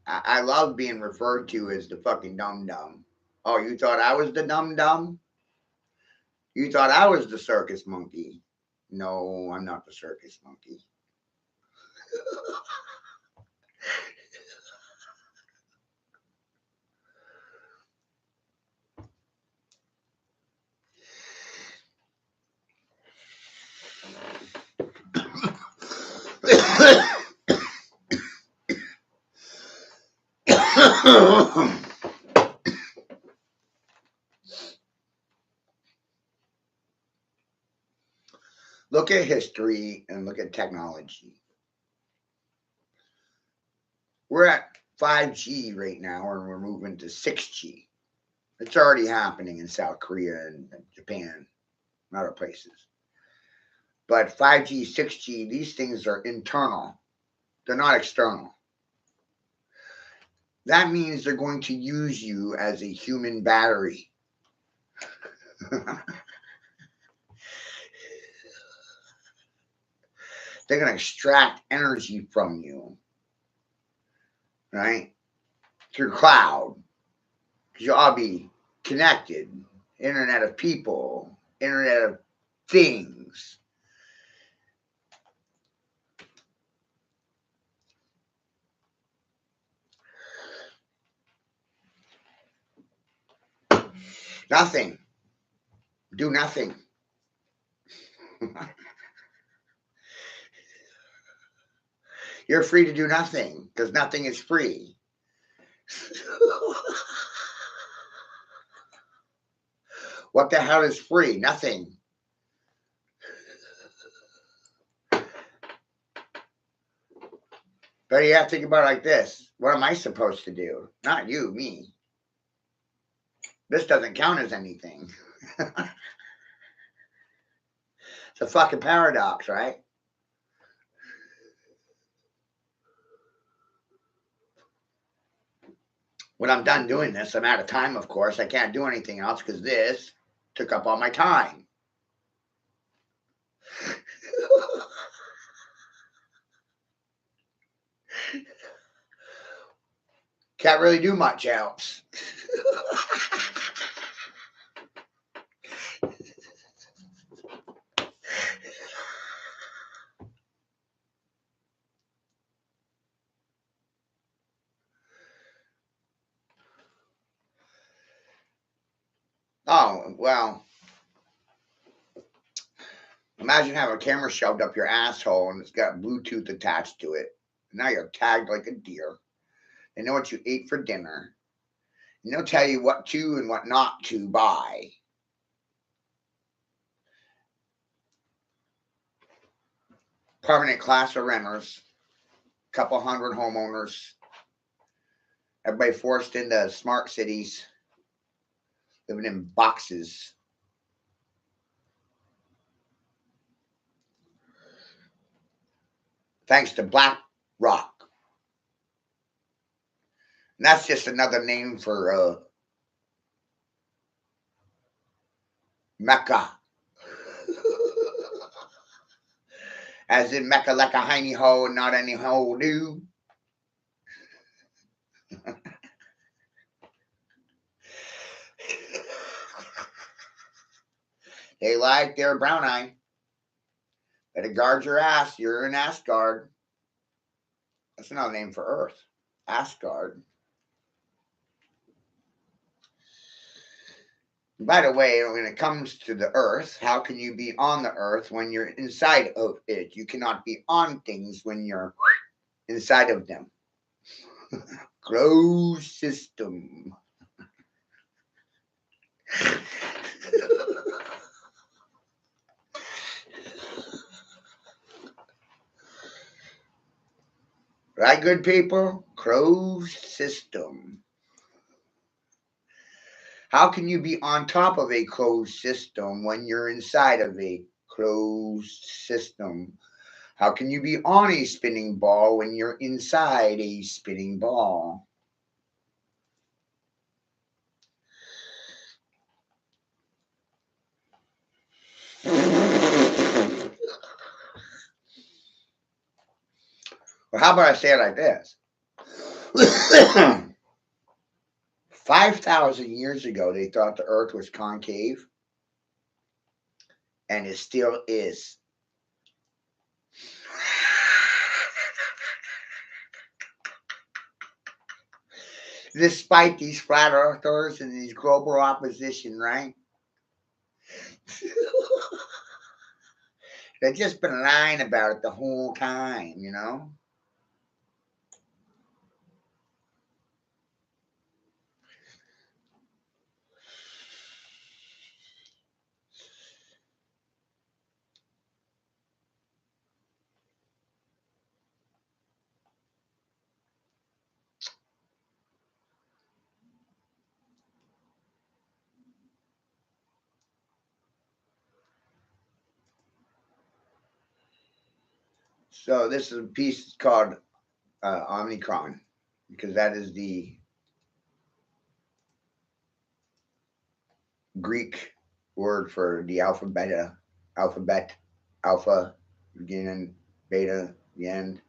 I love being referred to as the fucking dumb dumb. Oh, you thought I was the dumb dumb? You thought I was the circus monkey? No, I'm not the circus monkey. Look at history and look at technology. We're at 5G right now, and we're moving to 6G. It's already happening in South Korea and Japan and other places. But 5G, 6G, these things are internal, they're not external. That means they're going to use you as a human battery. They're going to extract energy from you, right? Through cloud. Because you'll all be connected. Internet of people, Internet of things. Nothing. Do nothing. You're free to do nothing because nothing is free. What the hell is free? Nothing. But you have to think about it like this. What am I supposed to do? Not you, me. This doesn't count as anything. It's a fucking paradox, right? When I'm done doing this, I'm out of time, of course. I can't do anything else because this took up all my time. Can't really do much else. Oh, well, imagine having a camera shoved up your asshole and it's got Bluetooth attached to it. Now you're tagged like a deer. They know what you ate for dinner. And they'll tell you what to and what not to buy. Permanent class of renters, couple hundred homeowners, everybody forced into smart cities, living in boxes. Thanks to BlackRock. And that's just another name for Mecca. As in Mecca like a hiney hole, not any hole do. They like their brown eye. Better guard your ass. You're an Asgard. That's another name for Earth. Asgard. By the way, when it comes to the Earth, how can you be on the Earth when you're inside of it? You cannot be on things when you're inside of them. Closed system. Right, good people? Closed system. How can you be on top of a closed system when you're inside of a closed system? How can you be on a spinning ball when you're inside a spinning ball? Well, how about I say it like this? 5,000 years ago, they thought the earth was concave, and it still is. Despite these flat earthers and these global opposition, right? They've just been lying about it the whole time, you know? So this is a piece called Omicron, because that is the Greek word for the alphabet, alpha, beginning, beta, the end,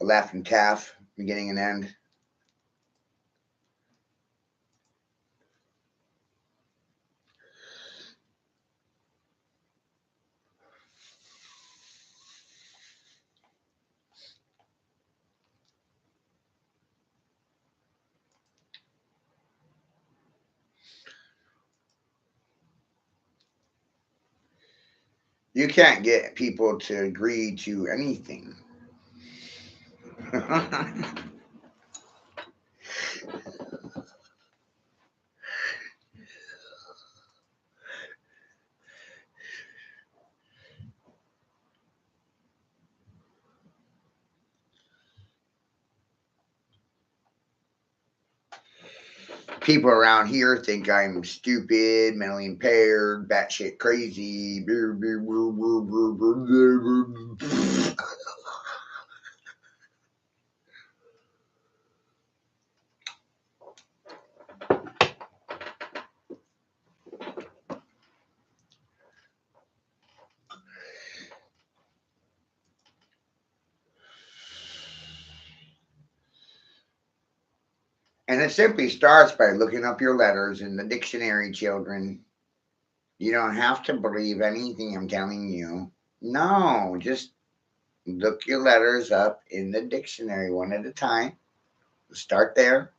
a laughing calf, beginning and end. You can't get people to agree to anything. People around here think I'm stupid, mentally impaired, batshit crazy. And it simply starts by looking up your letters in the dictionary, children. You don't have to believe anything I'm telling you. No, just look your letters up in the dictionary one at a time. Start there.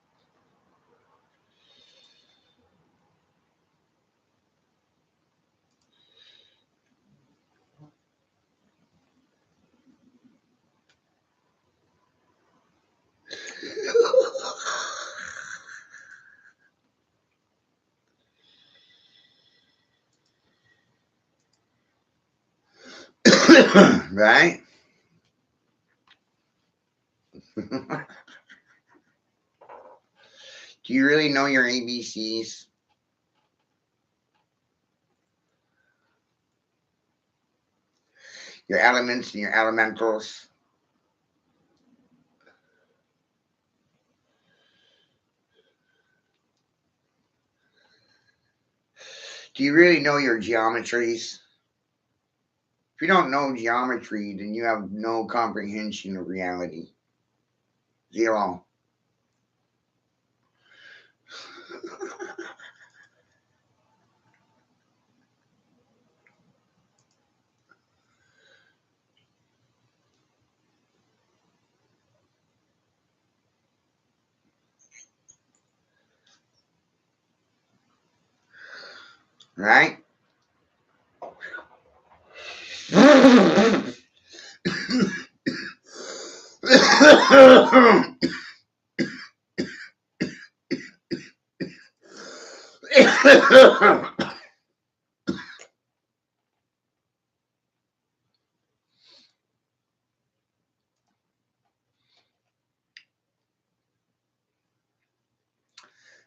Right? Do you really know your ABCs? Your elements and your elementals? Do you really know your geometries? If you don't know geometry, then you have no comprehension of reality. Zero. Right?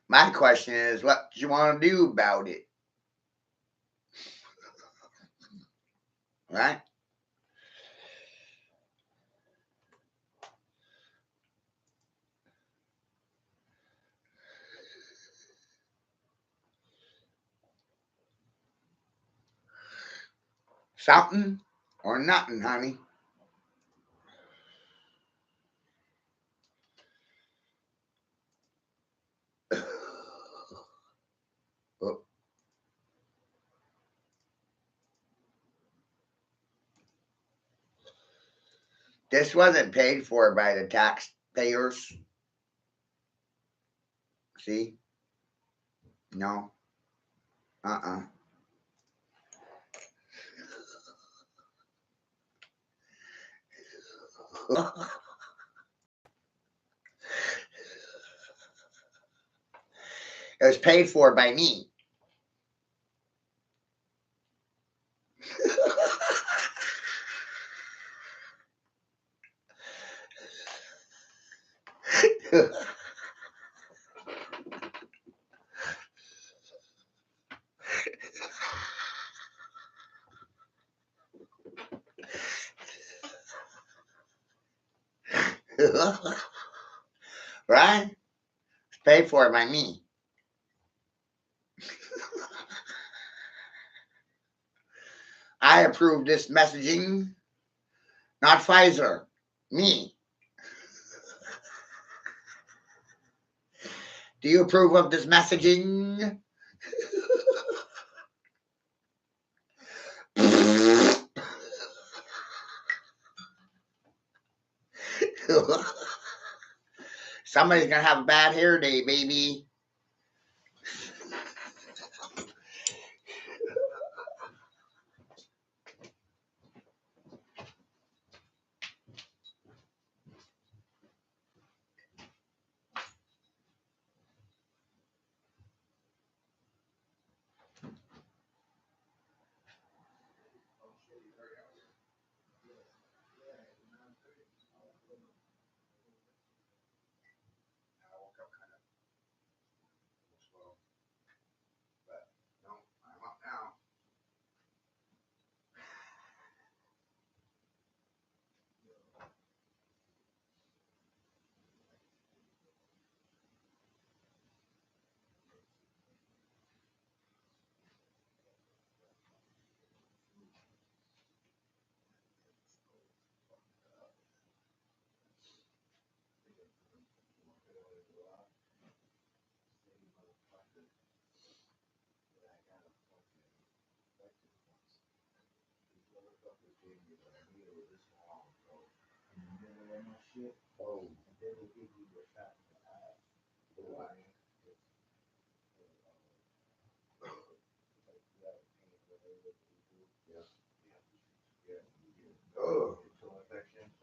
My question is, what do you want to do about it? Right? Something or nothing, honey. Oh. This wasn't paid for by the taxpayers. See? No. Uh-uh. It was paid for by me. Right? It's paid for by me. I approve this messaging, not Pfizer. Me. Do you approve of this messaging? Somebody's gonna have a bad hair day, baby.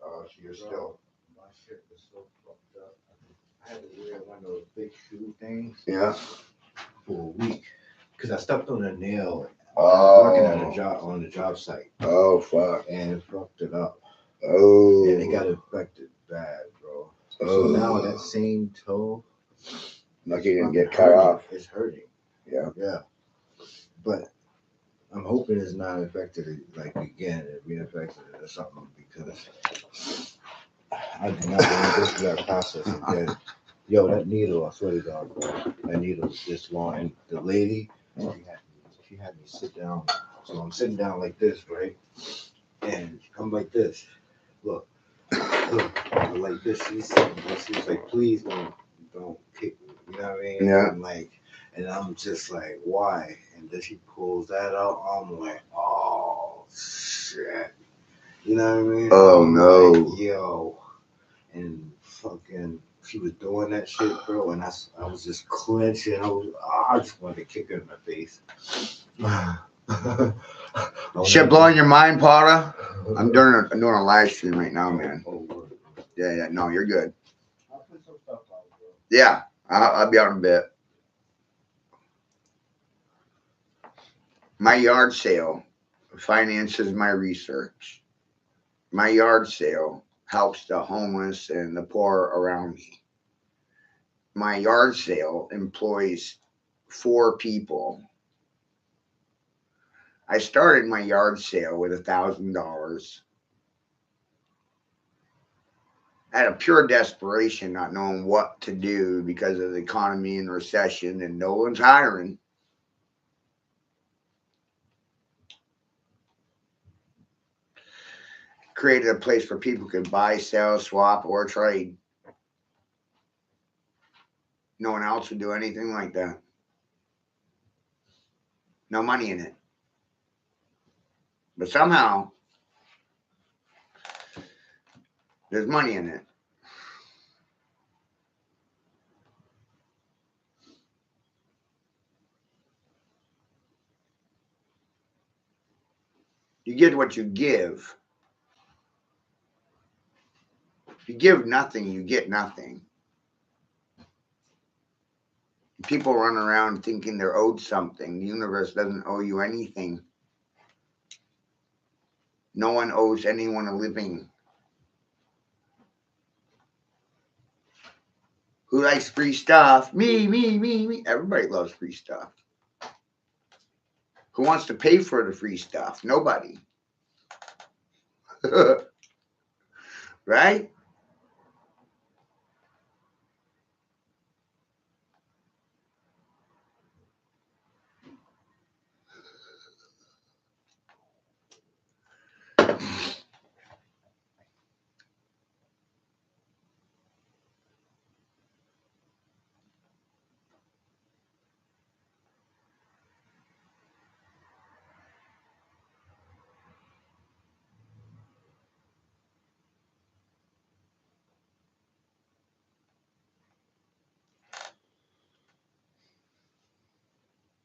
Oh, you're still. My shit was so fucked up. I had to wear one of those big shoe things. Yeah. For a week because I stepped on a nail. Oh. Working on the job site. Oh fuck. And it fucked it up. Oh. And it got infected bad, bro. Oh. So now that same toe. Like you didn't get cut off. It's hurting. Yeah. Yeah. But I'm hoping it's not infected like again, it reinfected it or something because I do not want to go through that process again. Yo, that needle, I swear to God, bro. That needle was this long. And the lady, she had me sit down. So I'm sitting down like this, right? And I'm like this. Look, like this. She's like, please don't kick me. You know what I mean? Yeah. And I'm just like, why? And then she pulls that out. I'm like, oh shit. You know what I mean? Oh no. Like, yo. And fucking, she was doing that shit, bro. And I was just clenching. I just wanted to kick her in the face. Shit blowing your mind, Potter? I'm doing a live stream right now, man. Yeah. No, you're good. I'll put some stuff out, bro. Yeah, I'll be out in a bit. My yard sale finances my research. My yard sale helps the homeless and the poor around me. My yard sale employs 4 people. I started my yard sale with $1,000 out of pure desperation, not knowing what to do because of the economy and recession, and no one's hiring. Created a place where people could buy, sell, swap, or trade. No one else would do anything like that. No money in it. But somehow, there's money in it. You get what you give. If you give nothing, you get nothing. People run around thinking they're owed something. The universe doesn't owe you anything. No one owes anyone a living. Who likes free stuff? Me. Everybody loves free stuff. Who wants to pay for the free stuff? Nobody. Right?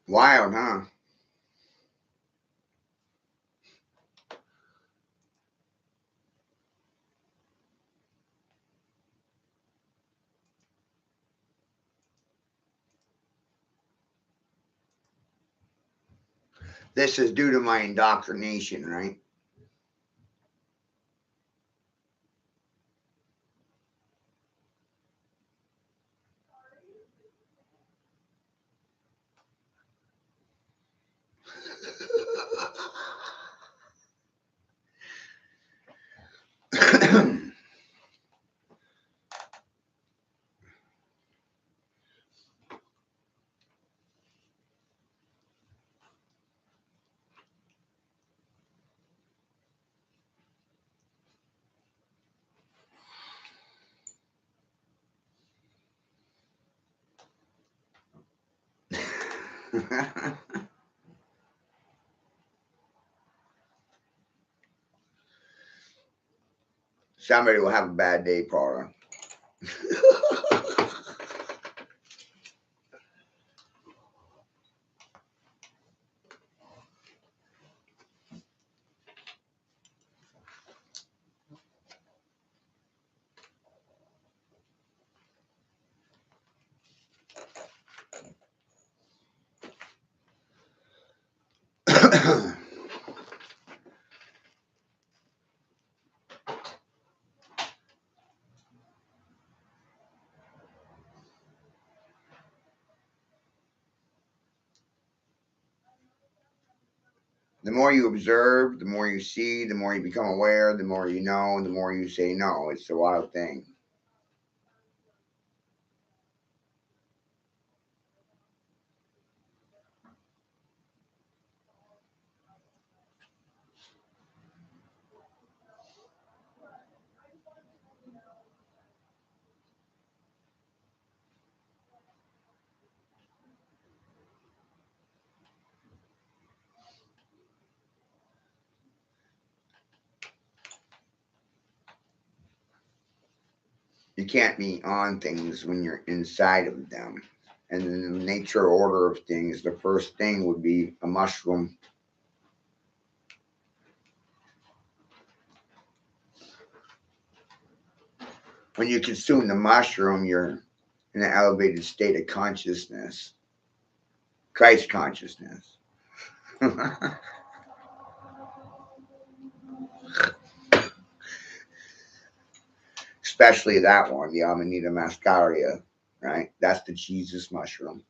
Wild, huh? This is due to my indoctrination, right? Somebody will have a bad day, Paula. The more you observe, the more you see, the more you become aware, the more you know, the more you say no. It's a wild thing. You can't be on things when you're inside of them. And in the nature order of things, the first thing would be a mushroom. When you consume the mushroom, you're in an elevated state of consciousness, Christ consciousness. Especially that one, the Amanita muscaria, right? That's the Jesus mushroom.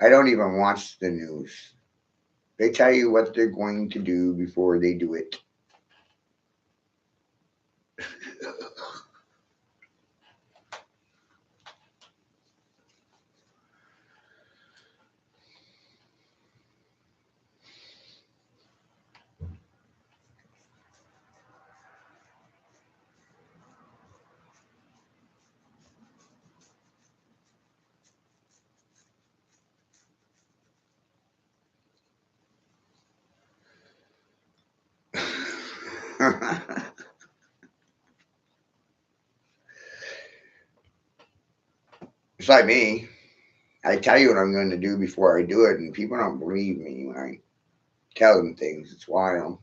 I don't even watch the news. They tell you what they're going to do before they do it. It's like me. I tell you what I'm going to do before I do it, and people don't believe me when I tell them things. It's wild.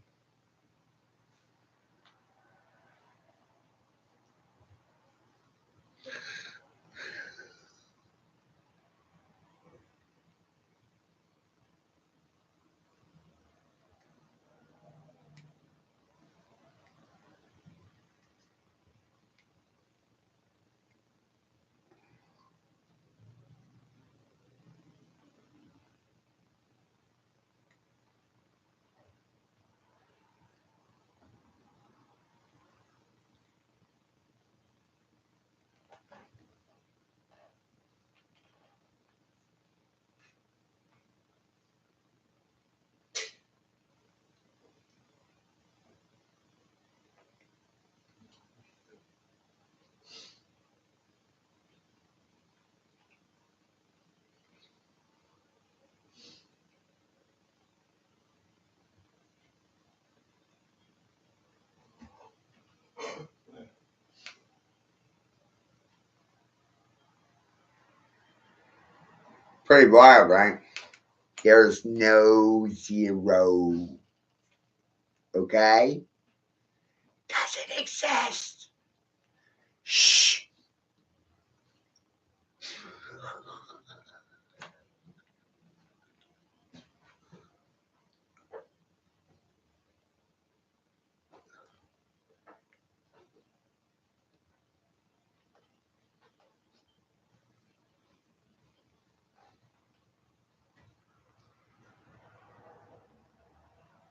Pretty wild, right? There's no zero. Okay? Doesn't exist. Shh.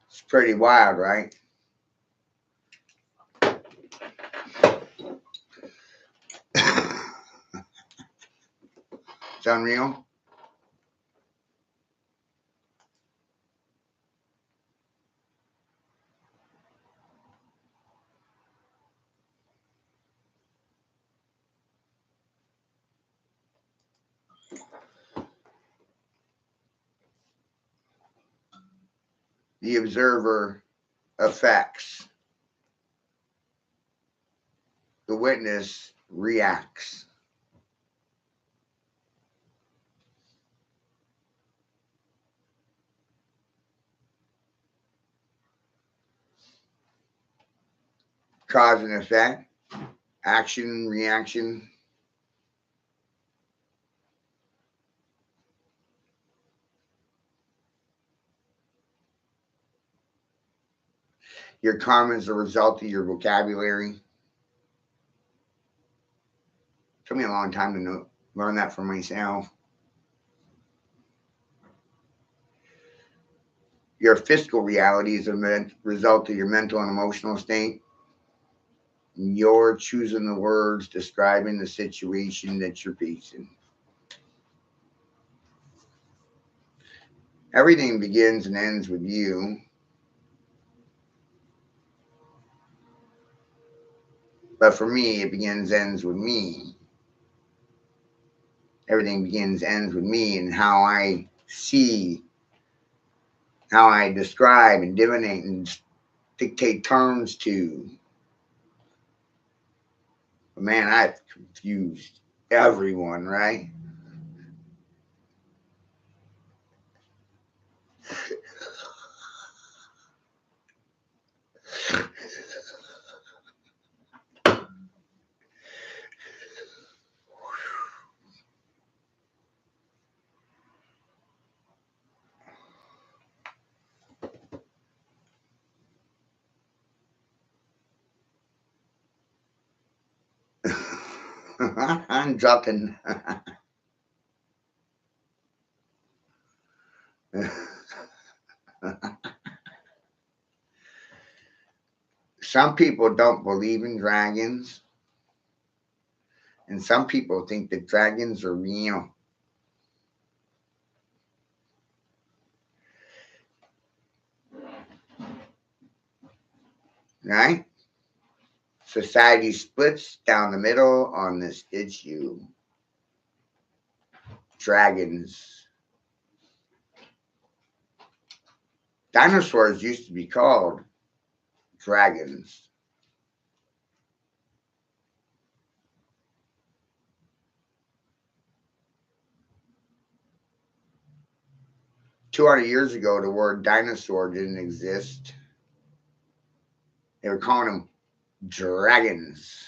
It's pretty wild, right? It's unreal. The observer affects, the witness reacts. Cause and effect, action, reaction. Your karma is a result of your vocabulary. Took me a long time to learn that for myself. Your physical reality is a result of your mental and emotional state. You're choosing the words describing the situation that you're facing. Everything begins and ends with you. But for me, it begins, ends with me. Everything begins, ends with me and how I see, how I describe and divinate and dictate terms to. But man, I've confused everyone, right? I'm dropping. Some people don't believe in dragons, and some people think that dragons are real. Right? Society splits down the middle on this issue. Dragons. Dinosaurs used to be called dragons. $200 years ago, the word dinosaur didn't exist. They were calling them dragons.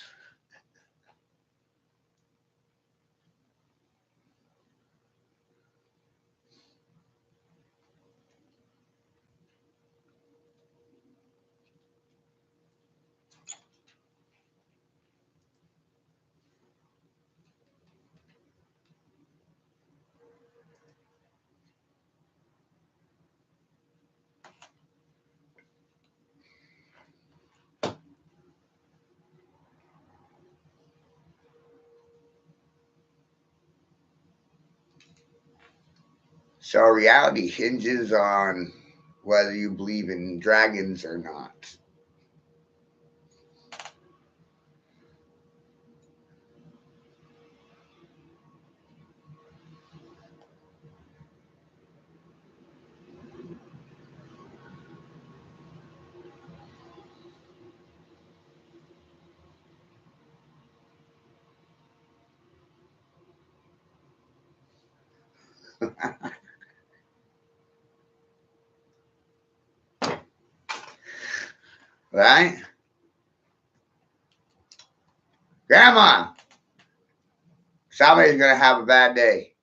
So reality hinges on whether you believe in dragons or not. Right? Grandma, somebody's going to have a bad day.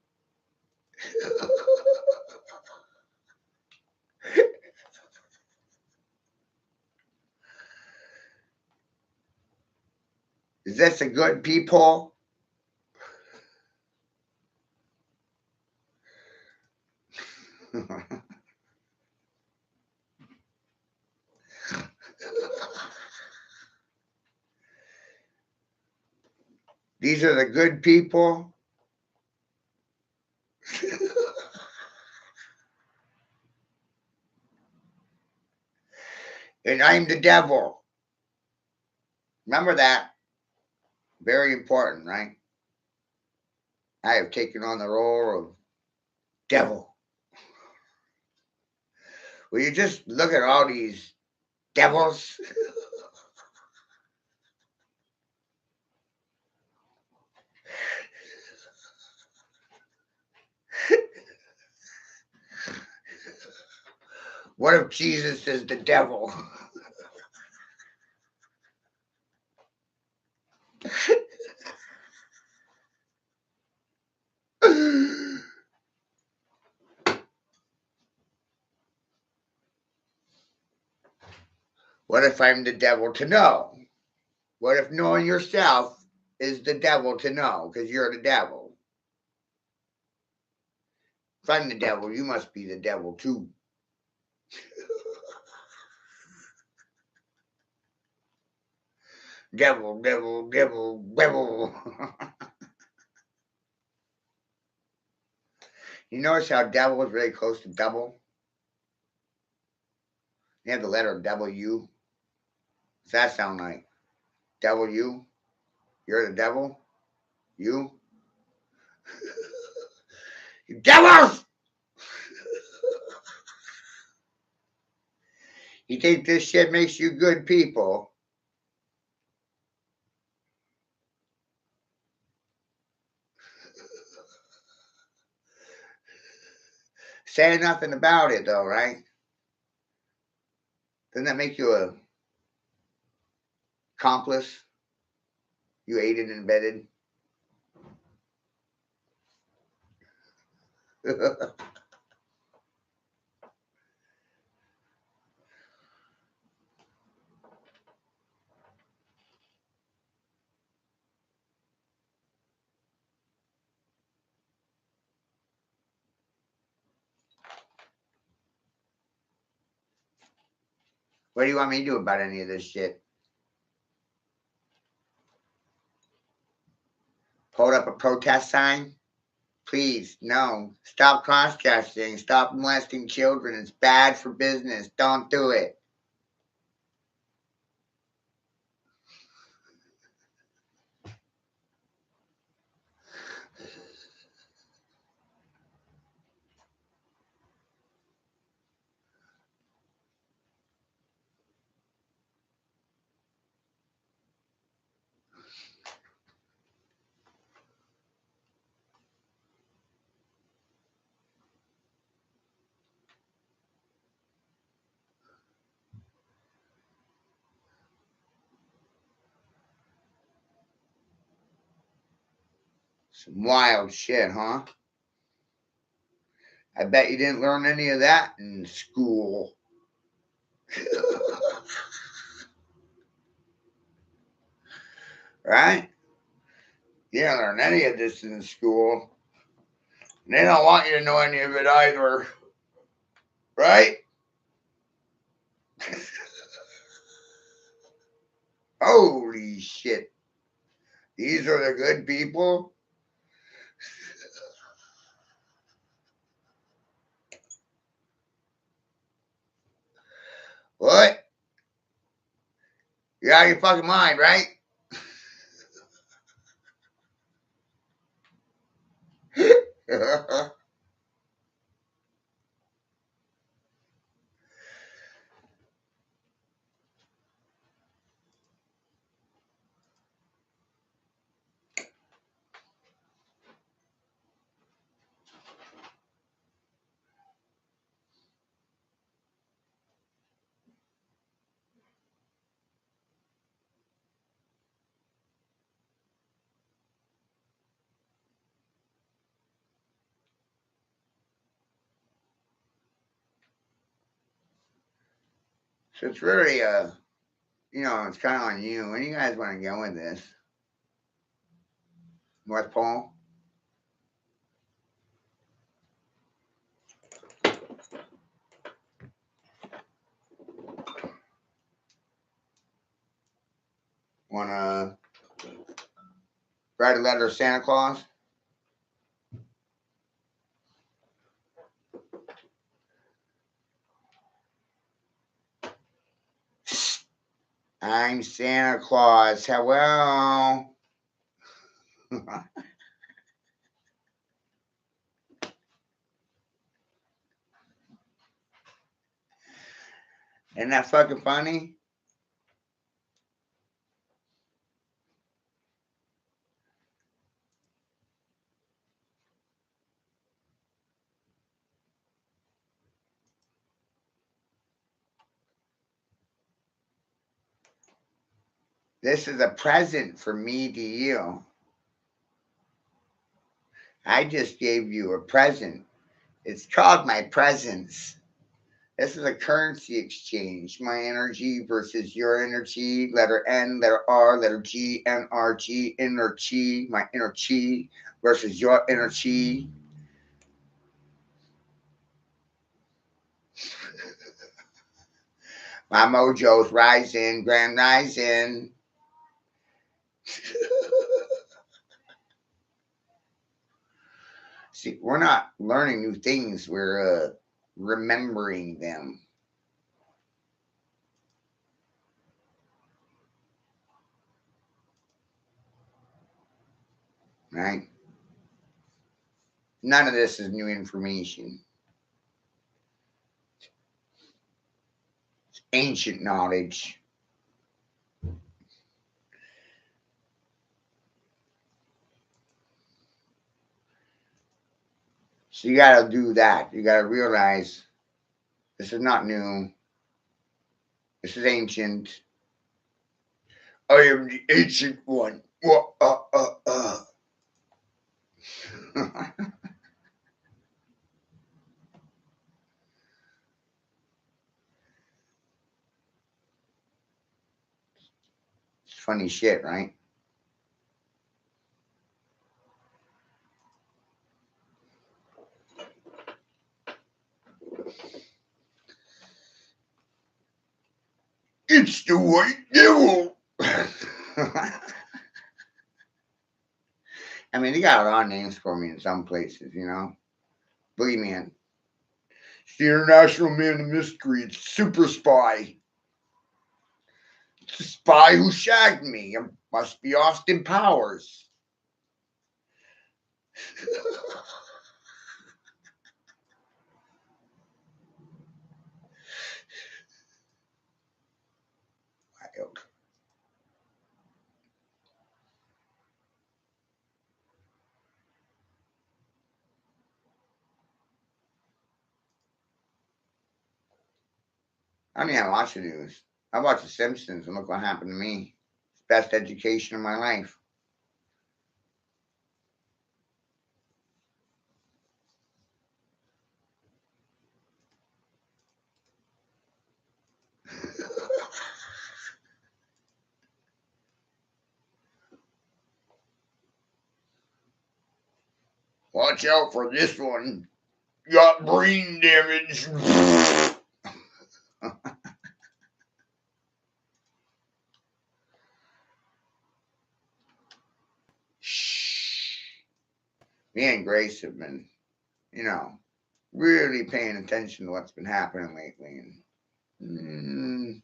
Is this a good people? These are the good people. And I'm the devil. Remember that. Very important, right? I have taken on the role of devil. Will you just look at all these devils? What if Jesus is the devil? What if I'm the devil to know? What if knowing yourself is the devil to know because you're the devil? If I'm the devil, you must be the devil too. Devil, devil, devil, devil. You notice how devil is very close to double? You have the letter W. What's that sound like? Devil, you? You're the devil? You? You devils! You think this shit makes you good people? Saying nothing about it, though, right? Doesn't that make you a accomplice? You aided and abetted? What do you want me to do about any of this shit? Hold up a protest sign? Please, no. Stop cross-dressing. Stop molesting children. It's bad for business. Don't do it. Some wild shit, huh? I bet you didn't learn any of that in school. Right? You didn't learn any of this in school. And they don't want you to know any of it either. Right? Holy shit. These are the good people? What? You're out of your fucking mind, right? So it's really, it's kind of on you. When do you guys want to go with this? North Pole? Want to write a letter to Santa Claus? I'm Santa Claus. Hello. Isn't that fucking funny? This is a present for me to you. I just gave you a present. It's called my presence. This is a currency exchange. My energy versus your energy. Letter N, letter R, letter G, NRG, inner chi. My inner chi versus your inner chi. My mojo's rising, grand rising. See, we're not learning new things. We're remembering them. right? None of this is new information. It's ancient knowledge. So you got to do that. You got to realize this is not new. This is ancient. I am the ancient one. It's funny shit, right? It's the white devil. I mean, they got a lot of names for me in some places, you know. Believe me, it's the International Man of Mystery. It's Super Spy. It's the spy who shagged me. It must be Austin Powers. I don't even watch the news. I watch The Simpsons and look what happened to me. It's the best education of my life. Watch out for this one. Got brain damage. Shh. Me and Grace have been, really paying attention to what's been happening lately. And,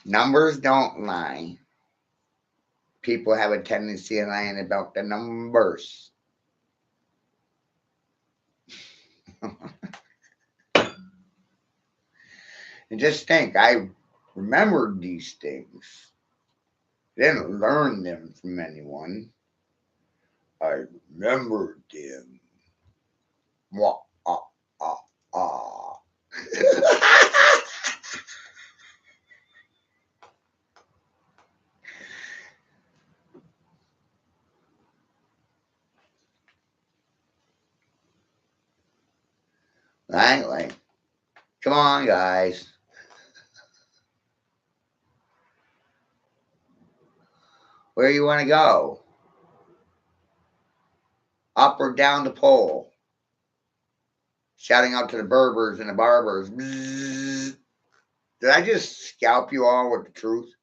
numbers don't lie. People have a tendency of lying about the numbers. And just think, I remembered these things. I didn't learn them from anyone. I remembered them. Wah, ah, ah, ah. Right? Like, come on, guys. Where you want to go? Up or down the pole? Shouting out to the Berbers and the barbers. Bzzz. Did I just scalp you all with the truth?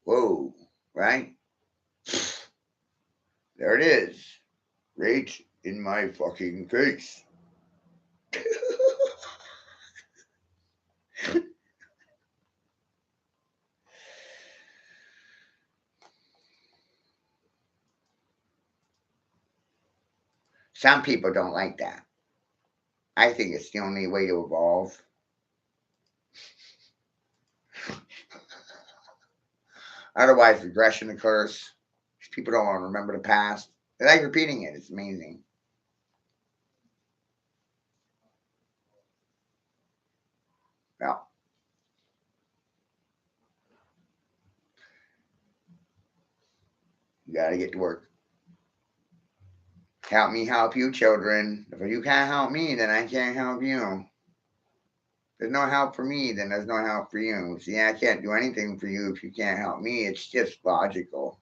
Whoa, right? There it is. Right in my fucking face. Some people don't like that. I think it's the only way to evolve. Otherwise, regression occurs. People don't want to remember the past. They like repeating it. It's amazing. Well, you got to get to work. Help me help you, children. If you can't help me, then I can't help you. There's no help for me, then there's no help for you. See, I can't do anything for you if you can't help me. It's just logical.